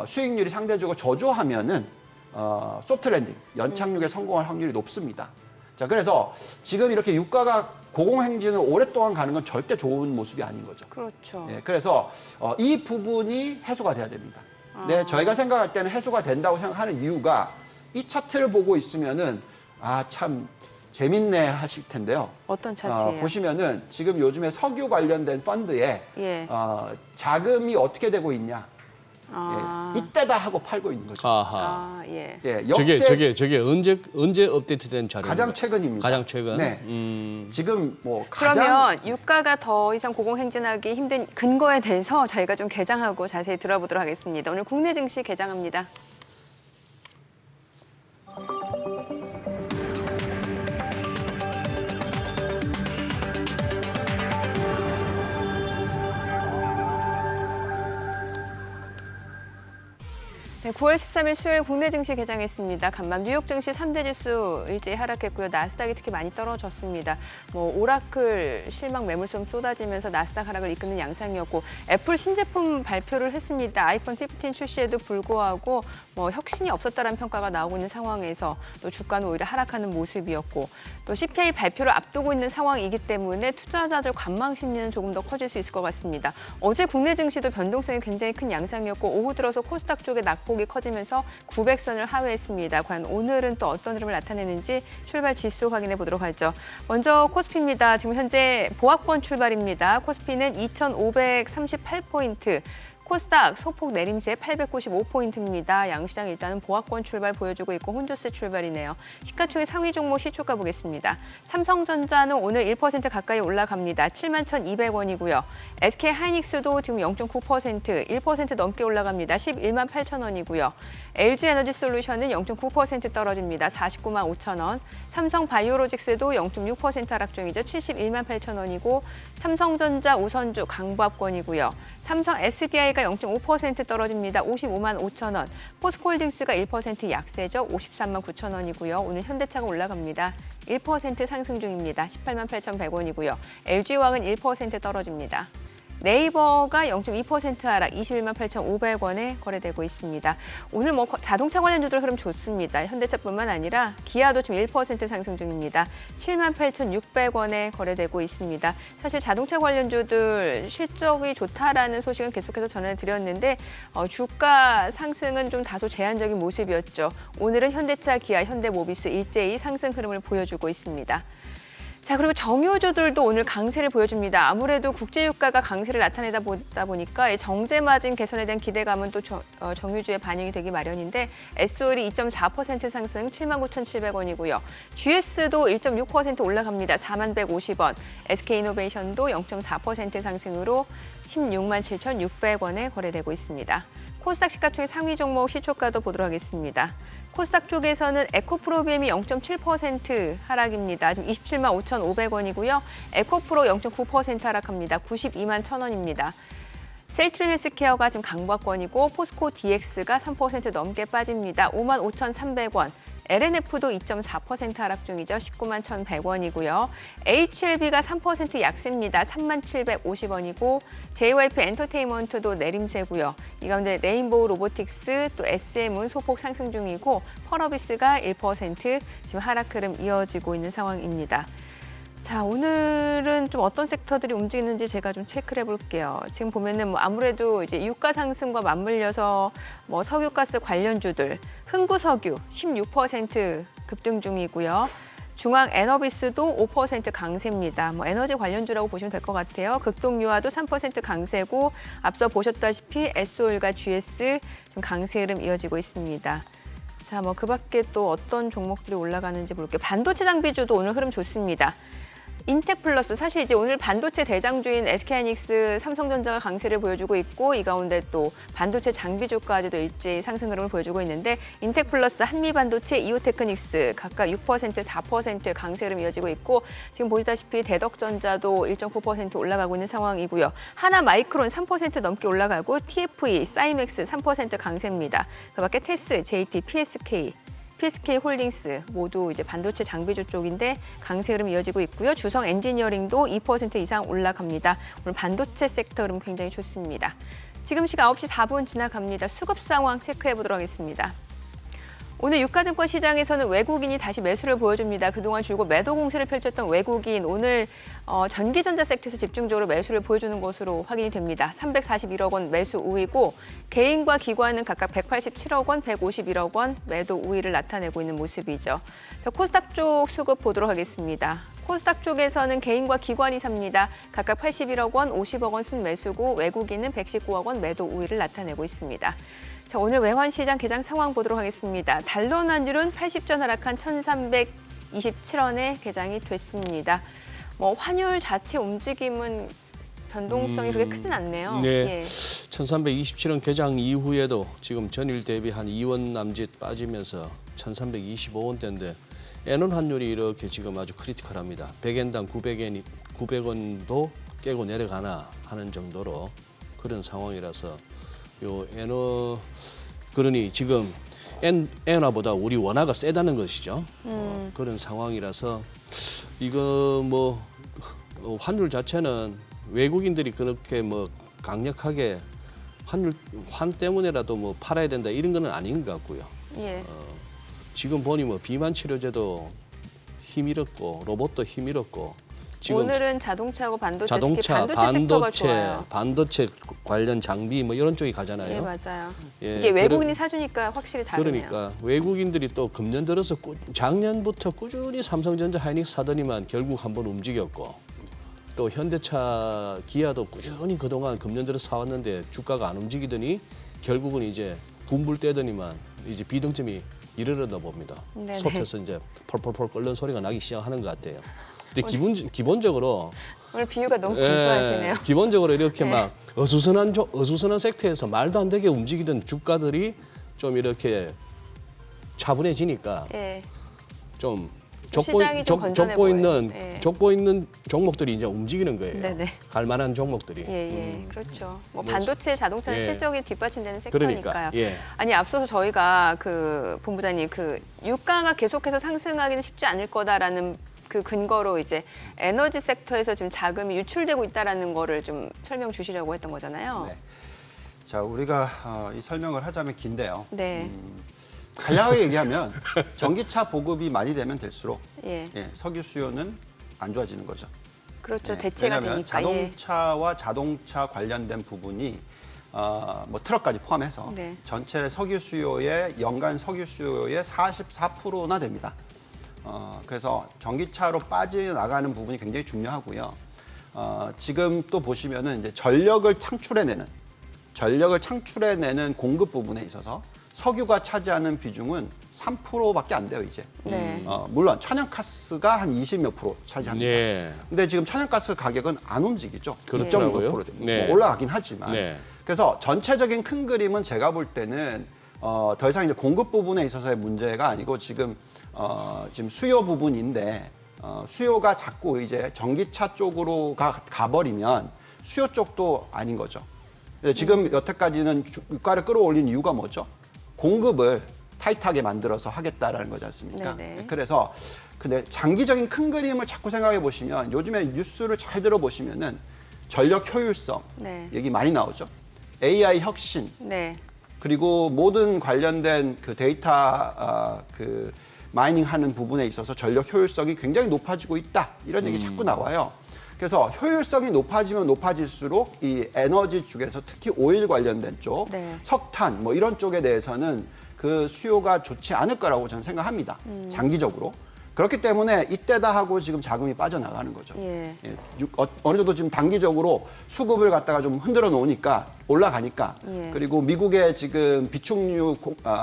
수익률이 상대적으로 저조하면은 소프트랜딩, 연착륙에 성공할 확률이 높습니다. 자, 그래서 지금 이렇게 유가가 고공행진을 오랫동안 가는 건 절대 좋은 모습이 아닌 거죠. 그렇죠. 예, 그래서 이 부분이 해소가 돼야 됩니다. 네, 저희가 생각할 때는 해소가 된다고 생각하는 이유가 이 차트를 보고 있으면은 참 재밌네 하실 텐데요. 어떤 차트예요? 보시면은 지금 요즘에 석유 관련된 펀드에 예. 자금이 어떻게 되고 있냐. 예, 이때다 하고 팔고 있는 거죠. 아하. 예. 예, 역대 저게 언제 업데이트된 자료인가요? 가장 최근입니다. 가장 최근. 네. 지금 뭐 가장 그러면 유가가 더 이상 고공행진하기 힘든 근거에 대해서 저희가 좀 개장하고 자세히 들어보도록 하겠습니다. 오늘 국내 증시 개장합니다. 네, 9월 13일 수요일 국내 증시 개장했습니다. 간밤 뉴욕 증시 3대 지수 일제히 하락했고요. 나스닥이 특히 많이 떨어졌습니다. 오라클 실망 매물성 쏟아지면서 나스닥 하락을 이끄는 양상이었고 애플 신제품 발표를 했습니다. 아이폰 15 출시에도 불구하고 혁신이 없었다라는 평가가 나오고 있는 상황에서 또 주가는 오히려 하락하는 모습이었고 또 CPI 발표를 앞두고 있는 상황이기 때문에 투자자들 관망 심리는 조금 더 커질 수 있을 것 같습니다. 어제 국내 증시도 변동성이 굉장히 큰 양상이었고 오후 들어서 코스닥 쪽에 낙폭이 커지면서 900선을 하회했습니다. 과연 오늘은 또 어떤 흐름을 나타내는지 출발 지수 확인해 보도록 하죠. 먼저 코스피입니다. 지금 현재 보합권 출발입니다. 코스피는 2,538포인트. 코스닥 소폭 내림세 895포인트입니다. 양시장 일단은 보합권 출발 보여주고 있고 혼조세 출발이네요. 시가총액 상위 종목 시초가 보겠습니다. 삼성전자는 오늘 1% 가까이 올라갑니다. 71,200원이고요. SK하이닉스도 지금 0.9%, 1% 넘게 올라갑니다. 11만 8천 원이고요. LG에너지솔루션은 0.9% 떨어집니다. 49만 5천 원. 삼성바이오로직스도 0.6% 하락 중이죠. 71만 8천 원이고 삼성전자 우선주 강보합권이고요. 삼성 SDI가 0.5% 떨어집니다. 55만 5천 원. 포스코홀딩스가 1% 약세죠. 53만 9천 원이고요. 오늘 현대차가 올라갑니다. 1% 상승 중입니다. 18만 8,100원이고요. LG화학은 1% 떨어집니다. 네이버가 0.2% 하락 21만 8,500원에 거래되고 있습니다. 오늘 자동차 관련주들 흐름 좋습니다. 현대차뿐만 아니라 기아도 지금 1% 상승 중입니다. 7만 8,600원에 거래되고 있습니다. 사실 자동차 관련주들 실적이 좋다라는 소식은 계속해서 전해드렸는데 주가 상승은 좀 다소 제한적인 모습이었죠. 오늘은 현대차, 기아, 현대모비스 일제히 상승 흐름을 보여주고 있습니다. 자, 그리고 정유주들도 오늘 강세를 보여줍니다. 아무래도 국제유가가 강세를 나타내다 보니까 정제 마진 개선에 대한 기대감은 또 정유주에 반영이 되기 마련인데 SOL이 2.4% 상승 79,700원이고요. GS도 1.6% 올라갑니다. 4150원. SK이노베이션도 0.4% 상승으로 16만 7,600원에 거래되고 있습니다. 코스닥 시가총액 상위 종목 시초가도 보도록 하겠습니다. 코스닥 쪽에서는 에코프로비엠이 0.7% 하락입니다. 지금 27만 5,500원이고요. 에코프로 0.9% 하락합니다. 92만 1,000원입니다. 셀트린 헬스케어가 지금 강보합권이고 포스코 DX가 3% 넘게 빠집니다. 5만 5,300원. LNF도 2.4% 하락 중이죠. 19만 1,100원이고요. HLB가 3% 약세입니다. 3만 750원이고 JYP 엔터테인먼트도 내림세고요. 이 가운데 레인보우 로보틱스 또 SM은 소폭 상승 중이고 펄어비스가 1% 지금 하락 흐름 이어지고 있는 상황입니다. 자, 오늘은 좀 어떤 섹터들이 움직이는지 제가 좀 체크를 해볼게요. 지금 보면은 아무래도 이제 유가 상승과 맞물려서 석유가스 관련주들, 흥구석유 16% 급등 중이고요. 중앙에너비스도 5% 강세입니다. 에너지 관련주라고 보시면 될 것 같아요. 극동유화도 3% 강세고 앞서 보셨다시피 SO일과 GS 좀 강세 흐름 이어지고 있습니다. 자, 그 밖에 또 어떤 종목들이 올라가는지 볼게요. 반도체 장비주도 오늘 흐름 좋습니다. 인텍플러스, 사실 이제 오늘 반도체 대장주인 SK하이닉스, 삼성전자가 강세를 보여주고 있고 이 가운데 또 반도체 장비주까지도 일제히 상승 흐름을 보여주고 있는데 인텍플러스, 한미반도체, 이오테크닉스 각각 6%, 4% 강세 흐름 이어지고 있고 지금 보시다시피 대덕전자도 1.9% 올라가고 있는 상황이고요. 하나마이크론 3% 넘게 올라가고 TFE, 사이맥스 3% 강세입니다. 그 밖에 테스, JT, PSK 홀딩스 모두 이제 반도체 장비주 쪽인데 강세 흐름 이어지고 있고요. 주성 엔지니어링도 2% 이상 올라갑니다. 오늘 반도체 섹터 흐름 굉장히 좋습니다. 지금 시각 9시 4분 지나갑니다. 수급 상황 체크해 보도록 하겠습니다. 오늘 유가증권 시장에서는 외국인이 다시 매수를 보여줍니다. 그동안 줄곧 매도 공세를 펼쳤던 외국인 오늘 전기전자 섹터에서 집중적으로 매수를 보여주는 것으로 확인이 됩니다. 341억 원 매수 우위고 개인과 기관은 각각 187억 원, 151억 원 매도 우위를 나타내고 있는 모습이죠. 그래서 코스닥 쪽 수급 보도록 하겠습니다. 코스닥 쪽에서는 개인과 기관이 삽니다. 각각 81억 원, 50억 원 순매수고 외국인은 119억 원 매도 우위를 나타내고 있습니다. 자, 오늘 외환시장 개장 상황 보도록 하겠습니다. 달러 환율은 80전 하락한 1,327원에 개장이 됐습니다. 환율 자체 움직임은 변동성이 그렇게 크진 않네요. 네. 예. 1327원 개장 이후에도 지금 전일 대비 한 2원 남짓 빠지면서 1325원대인데 엔원 환율이 이렇게 지금 아주 크리티컬합니다. 100엔당 900원도 깨고 내려가나 하는 정도로 그런 상황이라서 요 엔원 그러니 지금 엔화보다 우리 원화가 세다는 것이죠. 그런 상황이라서 이거 환율 자체는 외국인들이 그렇게 강력하게 환 때문에라도 팔아야 된다 이런 거는 아닌 것 같고요. 예. 지금 보니 비만 치료제도 힘일었고 로봇도 힘일었고 지금 오늘은 자동차하고 반도체, 특히 반도체 섹터가 좋아요. 반도체 관련 장비 이런 쪽이 가잖아요. 예, 맞아요. 예, 이게 외국인이 사주니까 확실히 다르네요. 그러니까 외국인들이 또 금년 들어서 작년부터 꾸준히 삼성전자, 하이닉스 사더니만 결국 한번 움직였고 또 현대차, 기아도 꾸준히 그동안 금년 들어서 사왔는데 주가가 안 움직이더니 결국은 이제 군불 떼더니만 이제 비등점이 이르렀나 봅니다. 네네. 솥에서 이제 펄펄펄 끓는 소리가 나기 시작하는 것 같아요. 근데 기본적으로 오늘 비유가 너무 분수하시네요. 기본적으로 이렇게 네. 막 어수선한 섹터에서 말도 안 되게 움직이던 주가들이 좀 이렇게 차분해지니까 예. 좀 시장이 좀 건전해 보여요. 예. 족보 있는 종목들이 이제 움직이는 거예요. 네네. 갈 만한 종목들이. 예, 그렇죠. 반도체, 자동차는 예. 실적이 뒷받침되는 섹터니까요. 그러니까, 예. 아니 앞서서 저희가 본부장님 유가가 계속해서 상승하기는 쉽지 않을 거다라는 그 근거로 이제 에너지 섹터에서 지금 자금이 유출되고 있다라는 거를 좀 설명 주시려고 했던 거잖아요. 네. 자, 우리가 이 설명을 하자면 긴데요. 네. 간략하게 얘기하면 전기차 보급이 많이 되면 될수록 예. 석유 수요는 안 좋아지는 거죠. 그렇죠. 대체가 왜냐하면 되니까. 자동차와 자동차 관련된 부분이 트럭까지 포함해서 네. 전체 석유 수요의 연간 석유 수요의 44%나 됩니다. 그래서 전기차로 빠져나가는 부분이 굉장히 중요하고요. 지금 또 보시면은 이제 전력을 창출해내는 공급 부분에 있어서 석유가 차지하는 비중은 3%밖에 안 돼요, 이제. 네. 물론 천연가스가 한 20몇 프로 차지합니다. 네. 근데 지금 천연가스 가격은 안 움직이죠. 그렇더라고요. 2.5% 됩니다. 네. 올라가긴 하지만. 네. 그래서 전체적인 큰 그림은 제가 볼 때는 더 이상 이제 공급 부분에 있어서의 문제가 아니고 지금 수요 부분인데 수요가 자꾸 이제 전기차 쪽으로 가버리면 수요 쪽도 아닌 거죠. 지금 여태까지는 유가를 끌어올린 이유가 뭐죠? 공급을 타이트하게 만들어서 하겠다라는 거지 않습니까? 네네. 그래서 근데 장기적인 큰 그림을 자꾸 생각해 보시면 요즘에 뉴스를 잘 들어보시면은 전력 효율성 네. 얘기 많이 나오죠. AI 혁신 네. 그리고 모든 관련된 그 데이터 마이닝하는 부분에 있어서 전력 효율성이 굉장히 높아지고 있다 이런 얘기 자꾸 나와요. 그래서 효율성이 높아지면 높아질수록 이 에너지 쪽에서 특히 오일 관련된 쪽, 네. 석탄 이런 쪽에 대해서는 그 수요가 좋지 않을 거라고 저는 생각합니다. 장기적으로. 그렇기 때문에 이때다 하고 지금 자금이 빠져나가는 거죠. 예. 어느 정도 지금 단기적으로 수급을 갖다가 좀 흔들어 놓으니까 올라가니까 예. 그리고 미국의 지금 비축유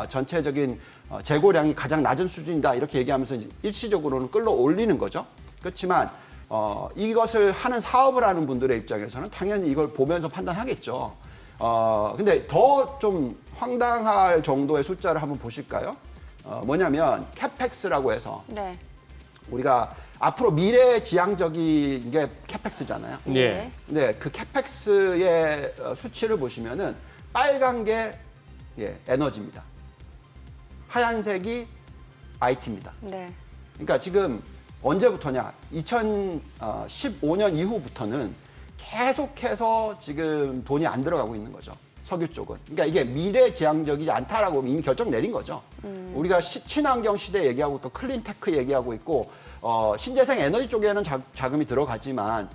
전체적인 재고량이 가장 낮은 수준이다 이렇게 얘기하면서 일시적으로는 끌어올리는 거죠. 그렇지만 이것을 하는 사업을 하는 분들의 입장에서는 당연히 이걸 보면서 판단하겠죠. 근데 더 좀 황당할 정도의 숫자를 한번 보실까요? 뭐냐면 캐펙스라고 해서 네. 우리가 앞으로 미래지향적인 게 캐펙스잖아요. 네. 근데 그 캐펙스의 수치를 보시면은 빨간 게 에너지입니다. 하얀색이 IT입니다. 네. 그러니까 지금 언제부터냐? 2015년 이후부터는 계속해서 지금 돈이 안 들어가고 있는 거죠. 석유 쪽은. 그러니까 이게 미래지향적이지 않다라고 이미 결정 내린 거죠. 우리가 친환경 시대 얘기하고 또 클린테크 얘기하고 있고 신재생 에너지 쪽에는 자금이 들어가지만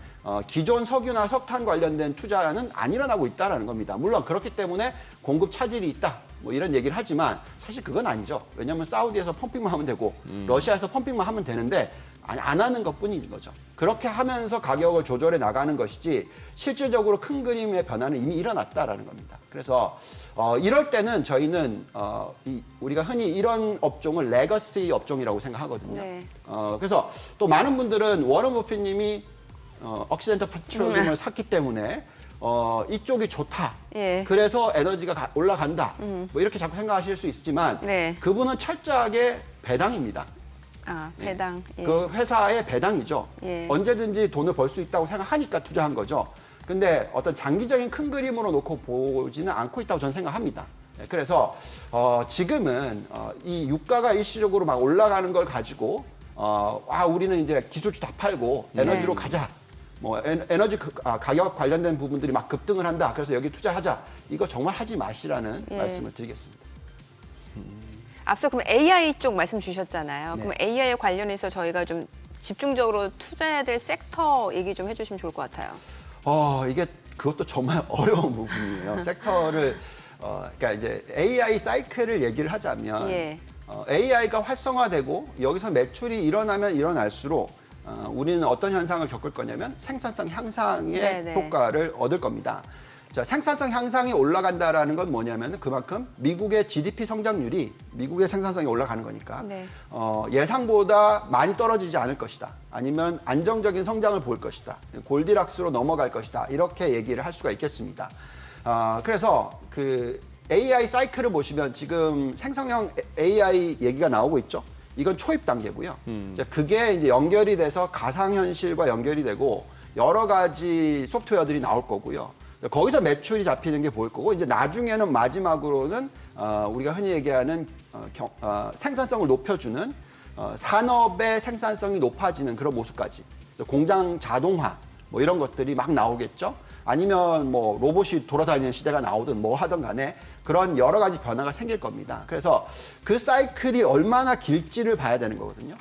기존 석유나 석탄 관련된 투자는 안 일어나고 있다는 겁니다. 물론 그렇기 때문에 공급 차질이 있다. 뭐 이런 얘기를 하지만 사실 그건 아니죠. 왜냐하면 사우디에서 펌핑만 하면 되고 러시아에서 펌핑만 하면 되는데 안 하는 것뿐인 거죠. 그렇게 하면서 가격을 조절해 나가는 것이지 실질적으로 큰 그림의 변화는 이미 일어났다라는 겁니다. 그래서 이럴 때는 저희는 우리가 흔히 이런 업종을 레거시 업종이라고 생각하거든요. 네. 그래서 또 많은 분들은 워런 버핏님이 억시덴탈 페트롤리움을 샀기 때문에 이쪽이 좋다. 예. 그래서 에너지가 올라간다. 뭐 이렇게 자꾸 생각하실 수 있지만 네. 그분은 철저하게 배당입니다. 아, 배당. 예. 그 회사의 배당이죠. 예. 언제든지 돈을 벌 수 있다고 생각하니까 투자한 거죠. 근데 어떤 장기적인 큰 그림으로 놓고 보지는 않고 있다고 저는 생각합니다. 그래서 지금은 이 유가가 일시적으로 막 올라가는 걸 가지고 우리는 이제 기술주 다 팔고 에너지로 네. 가자. 뭐 에너지 가격 관련된 부분들이 막 급등을 한다. 그래서 여기 투자하자. 이거 정말 하지 마시라는 예. 말씀을 드리겠습니다. 앞서 그럼 AI 쪽 말씀 주셨잖아요. 네. 그럼 AI 관련해서 저희가 좀 집중적으로 투자해야 될 섹터 얘기 좀 해주시면 좋을 것 같아요. 이게 그것도 정말 어려운 부분이에요. 섹터를 그러니까 이제 AI 사이클을 얘기를 하자면 예. AI가 활성화되고 여기서 매출이 일어나면 일어날수록 우리는 어떤 현상을 겪을 거냐면 생산성 향상의 네네. 효과를 얻을 겁니다. 자, 생산성 향상이 올라간다라는 건 뭐냐면 그만큼 미국의 GDP 성장률이 미국의 생산성이 올라가는 거니까 네. 예상보다 많이 떨어지지 않을 것이다. 아니면 안정적인 성장을 볼 것이다. 골디락스로 넘어갈 것이다. 이렇게 얘기를 할 수가 있겠습니다. 그래서 그 AI 사이클을 보시면 지금 생성형 AI 얘기가 나오고 있죠. 이건 초입 단계고요. 이제 그게 이제 연결이 돼서 가상현실과 연결이 되고 여러 가지 소프트웨어들이 나올 거고요. 거기서 매출이 잡히는 게 보일 거고 이제 나중에는 마지막으로는 우리가 흔히 얘기하는 생산성을 높여주는 산업의 생산성이 높아지는 그런 모습까지. 그래서 공장 자동화 뭐 이런 것들이 막 나오겠죠. 아니면 뭐 로봇이 돌아다니는 시대가 나오든 뭐 하든 간에 그런 여러 가지 변화가 생길 겁니다. 그래서 그 사이클이 얼마나 길지를 봐야 되는 거거든요.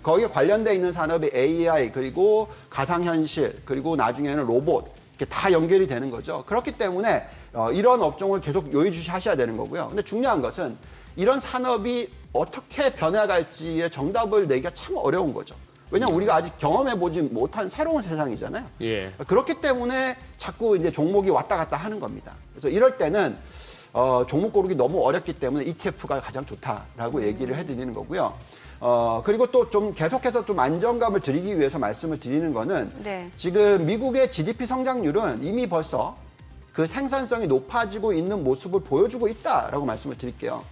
거기에 관련돼 있는 산업이 AI 그리고 가상현실 그리고 나중에는 로봇 이렇게 다 연결이 되는 거죠. 그렇기 때문에 이런 업종을 계속 요의주시하셔야 되는 거고요. 근데 중요한 것은 이런 산업이 어떻게 변해갈지의 정답을 내기가 참 어려운 거죠. 왜냐하면 우리가 아직 경험해보지 못한 새로운 세상이잖아요. 예. 그렇기 때문에 자꾸 이제 종목이 왔다 갔다 하는 겁니다. 그래서 이럴 때는 종목 고르기 너무 어렵기 때문에 ETF가 가장 좋다라고 얘기를 해드리는 거고요. 그리고 또 좀 계속해서 좀 안정감을 드리기 위해서 말씀을 드리는 거는 네. 지금 미국의 GDP 성장률은 이미 벌써 그 생산성이 높아지고 있는 모습을 보여주고 있다라고 말씀을 드릴게요.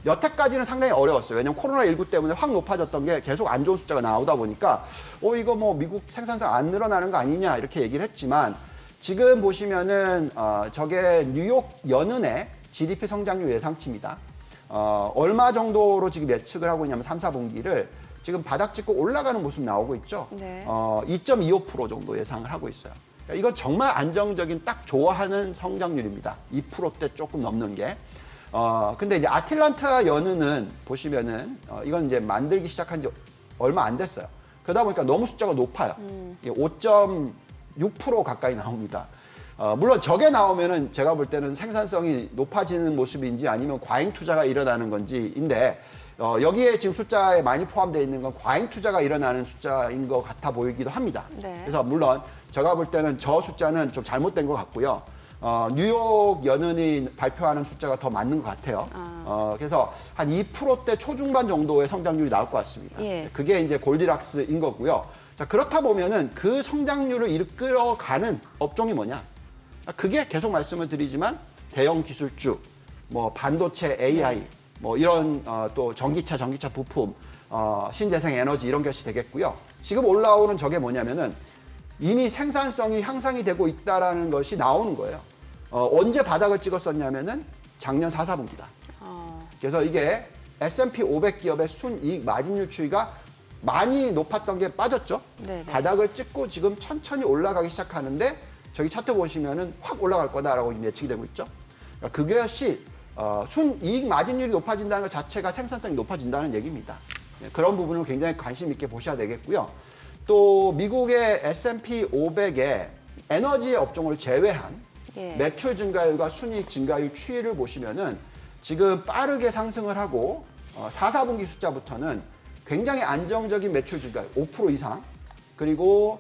여태까지는 상당히 어려웠어요. 왜냐하면 코로나19 때문에 확 높아졌던 게 계속 안 좋은 숫자가 나오다 보니까 이거 뭐 미국 생산성 안 늘어나는 거 아니냐 이렇게 얘기를 했지만 지금 보시면은 저게 뉴욕 연은의 GDP 성장률 예상치입니다. 얼마 정도로 지금 예측을 하고 있냐면 3, 4분기를 지금 바닥 찍고 올라가는 모습 나오고 있죠. 네. 2.25% 정도 예상을 하고 있어요. 그러니까 이건 정말 안정적인 딱 좋아하는 성장률입니다. 2%대 조금 넘는 게. 근데 이제 아틀란타 연은은 보시면은 이건 이제 만들기 시작한 지 얼마 안 됐어요. 그러다 보니까 너무 숫자가 높아요. 5.6% 가까이 나옵니다. 물론 저게 나오면은 제가 볼 때는 생산성이 높아지는 모습인지 아니면 과잉 투자가 일어나는 건지인데 여기에 지금 숫자에 많이 포함되어 있는 건 과잉 투자가 일어나는 숫자인 것 같아 보이기도 합니다. 네. 그래서 물론 제가 볼 때는 저 숫자는 좀 잘못된 것 같고요. 뉴욕 연은이 발표하는 숫자가 더 맞는 것 같아요. 그래서 한 2%대 초중반 정도의 성장률이 나올 것 같습니다. 예. 그게 이제 골디락스인 거고요. 자, 그렇다 보면은 그 성장률을 이끌어가는 업종이 뭐냐? 그게 계속 말씀을 드리지만 대형 기술주, 뭐 반도체 AI, 뭐 이런 또 전기차 부품, 신재생 에너지 이런 것이 되겠고요. 지금 올라오는 저게 뭐냐면은 이미 생산성이 향상이 되고 있다라는 것이 나오는 거예요. 언제 바닥을 찍었었냐면은 작년 4, 4분기다. 그래서 이게 S&P 500 기업의 순이익 마진율 추이가 많이 높았던 게 빠졌죠. 네네. 바닥을 찍고 지금 천천히 올라가기 시작하는데 저기 차트 보시면은 확 올라갈 거다라고 예측이 되고 있죠. 그러니까 그것이 순이익 마진율이 높아진다는 것 자체가 생산성이 높아진다는 얘기입니다. 그런 부분을 굉장히 관심 있게 보셔야 되겠고요. 또 미국의 S&P 500의 에너지 업종을 제외한 예. 매출 증가율과 순이익 증가율 추이를 보시면은 지금 빠르게 상승을 하고 4, 4분기 숫자부터는 굉장히 안정적인 매출 증가율 5% 이상 그리고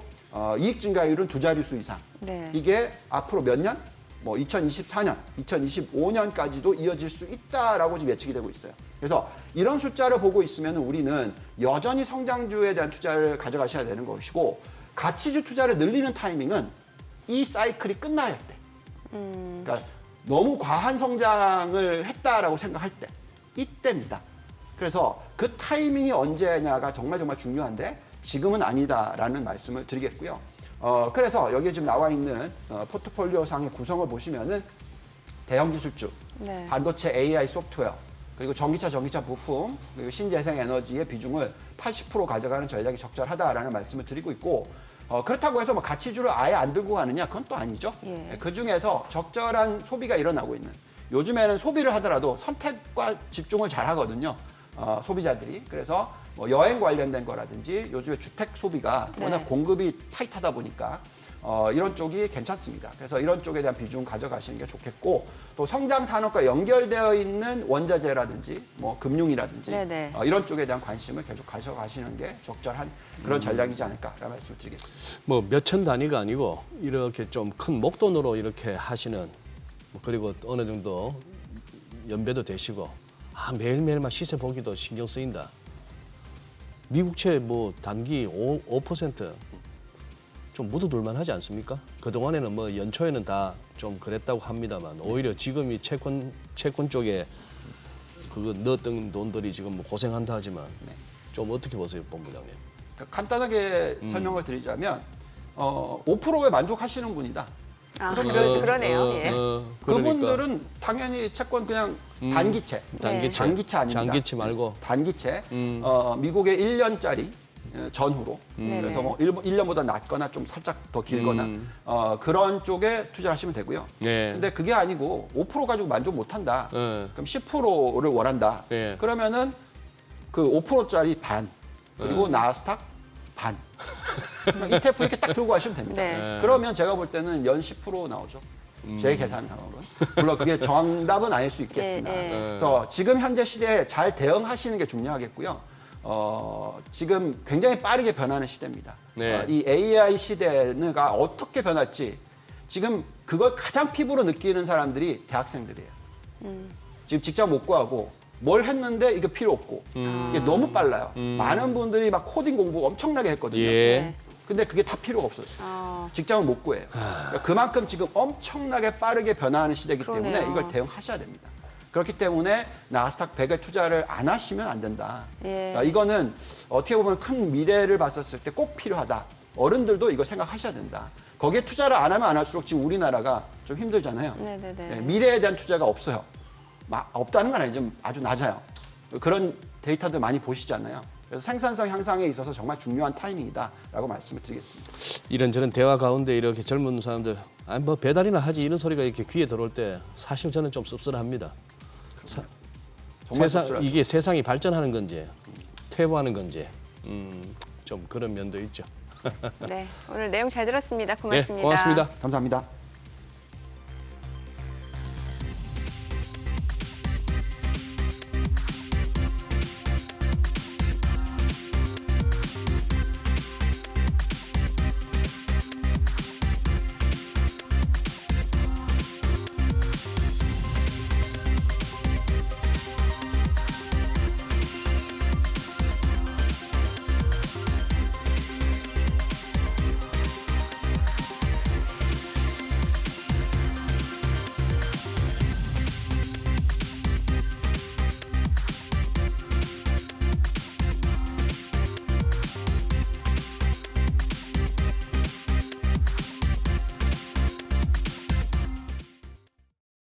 이익 증가율은 두 자릿수 이상. 네. 이게 앞으로 몇 년? 뭐 2024년, 2025년까지도 이어질 수 있다라고 지금 예측이 되고 있어요. 그래서 이런 숫자를 보고 있으면 우리는 여전히 성장주에 대한 투자를 가져가셔야 되는 것이고 가치주 투자를 늘리는 타이밍은 이 사이클이 끝날 때. 그러니까 너무 과한 성장을 했다라고 생각할 때 이때입니다. 그래서 그 타이밍이 언제냐가 정말 중요한데 지금은 아니다라는 말씀을 드리겠고요. 그래서 여기에 지금 나와 있는 포트폴리오 상의 구성을 보시면은 대형 기술주, 네. 반도체 AI 소프트웨어, 그리고 전기차 부품, 그리고 신재생 에너지의 비중을 80% 가져가는 전략이 적절하다라는 말씀을 드리고 있고 그렇다고 해서 뭐 가치주를 아예 안 들고 가느냐 그건 또 아니죠. 예. 그 중에서 적절한 소비가 일어나고 있는 요즘에는 소비를 하더라도 선택과 집중을 잘 하거든요. 소비자들이. 그래서 뭐 여행 관련된 거라든지 요즘에 주택 소비가 워낙 네. 공급이 타이트하다 보니까 이런 쪽이 괜찮습니다. 그래서 이런 쪽에 대한 비중 가져가시는 게 좋겠고 또 성장 산업과 연결되어 있는 원자재라든지 뭐 금융이라든지 네네. 이런 쪽에 대한 관심을 계속 가져가시는 게 적절한 그런 전략이지 않을까라는 말씀을 드리겠습니다. 뭐 몇천 단위가 아니고 이렇게 좀 큰 목돈으로 이렇게 하시는 뭐 그리고 어느 정도 연배도 되시고 매일매일만 시세 보기도 신경 쓰인다. 미국채 뭐 단기 5%좀 묻어둘만 하지 않습니까? 그동안에는 뭐 연초에는 다 좀 그랬다고 합니다만 오히려 지금이 채권 쪽에 그거 넣었던 돈들이 지금 뭐 고생한다 하지만 좀 어떻게 보세요, 본부장님? 그러니까 간단하게 설명을 드리자면 5%에 만족하시는 분이다. 그러네요. 예. 그러니까. 그분들은 당연히 채권 그냥 단기채, 단기채, 장기채 아닙니다. 장기채 말고 단기채, 미국의 1년짜리 전후로 네네. 그래서 뭐 1년보다 낮거나 좀 살짝 더 길거나 그런 쪽에 투자하시면 되고요. 네. 근데 그게 아니고 5% 가지고 만족 못한다. 네. 그럼 10%를 원한다. 네. 그러면은 그 5%짜리 반 그리고 나스닥 반 ETF 이렇게 딱 들고 가시면 됩니다. 네. 그러면 제가 볼 때는 연 10% 나오죠. 제 계산상으로는. 물론 그게 정답은 아닐 수 있겠으나. 네, 네. 그래서 지금 현재 시대에 잘 대응하시는 게 중요하겠고요. 지금 굉장히 빠르게 변하는 시대입니다. 네. 이 AI 시대가 어떻게 변할지 지금 그걸 가장 피부로 느끼는 사람들이 대학생들이에요. 지금 직장 못 구하고 뭘 했는데 이게 필요 없고 이게 너무 빨라요. 많은 분들이 막 코딩 공부 엄청나게 했거든요. 예. 네. 근데 그게 다 필요가 없어졌어요. 어, 직장을 못 구해요. 그러니까 그만큼 지금 엄청나게 빠르게 변화하는 시대이기 때문에 그러네요. 이걸 대응하셔야 됩니다. 그렇기 때문에 나스닥 100에 투자를 안 하시면 안 된다. 예. 그러니까 이거는 어떻게 보면 큰 미래를 봤었을 때 꼭 필요하다. 어른들도 이거 생각하셔야 된다. 거기에 투자를 안 하면 안 할수록 지금 우리나라가 좀 힘들잖아요. 네네네. 네, 미래에 대한 투자가 없어요. 없다는 건 아니죠. 아주 낮아요. 그런 데이터들 많이 보시잖아요. 그래서 생산성 향상에 있어서 정말 중요한 타이밍이다라고 말씀을 드리겠습니다. 이런저런 대화 가운데 이렇게 젊은 사람들 뭐 배달이나 하지 이런 소리가 이렇게 귀에 들어올 때 사실 저는 좀 씁쓸합니다. 정말 씁쓸하죠. 이게 세상이 발전하는 건지 퇴보하는 건지 좀 그런 면도 있죠. 네, 오늘 내용 잘 들었습니다. 고맙습니다. 네, 고맙습니다. 감사합니다.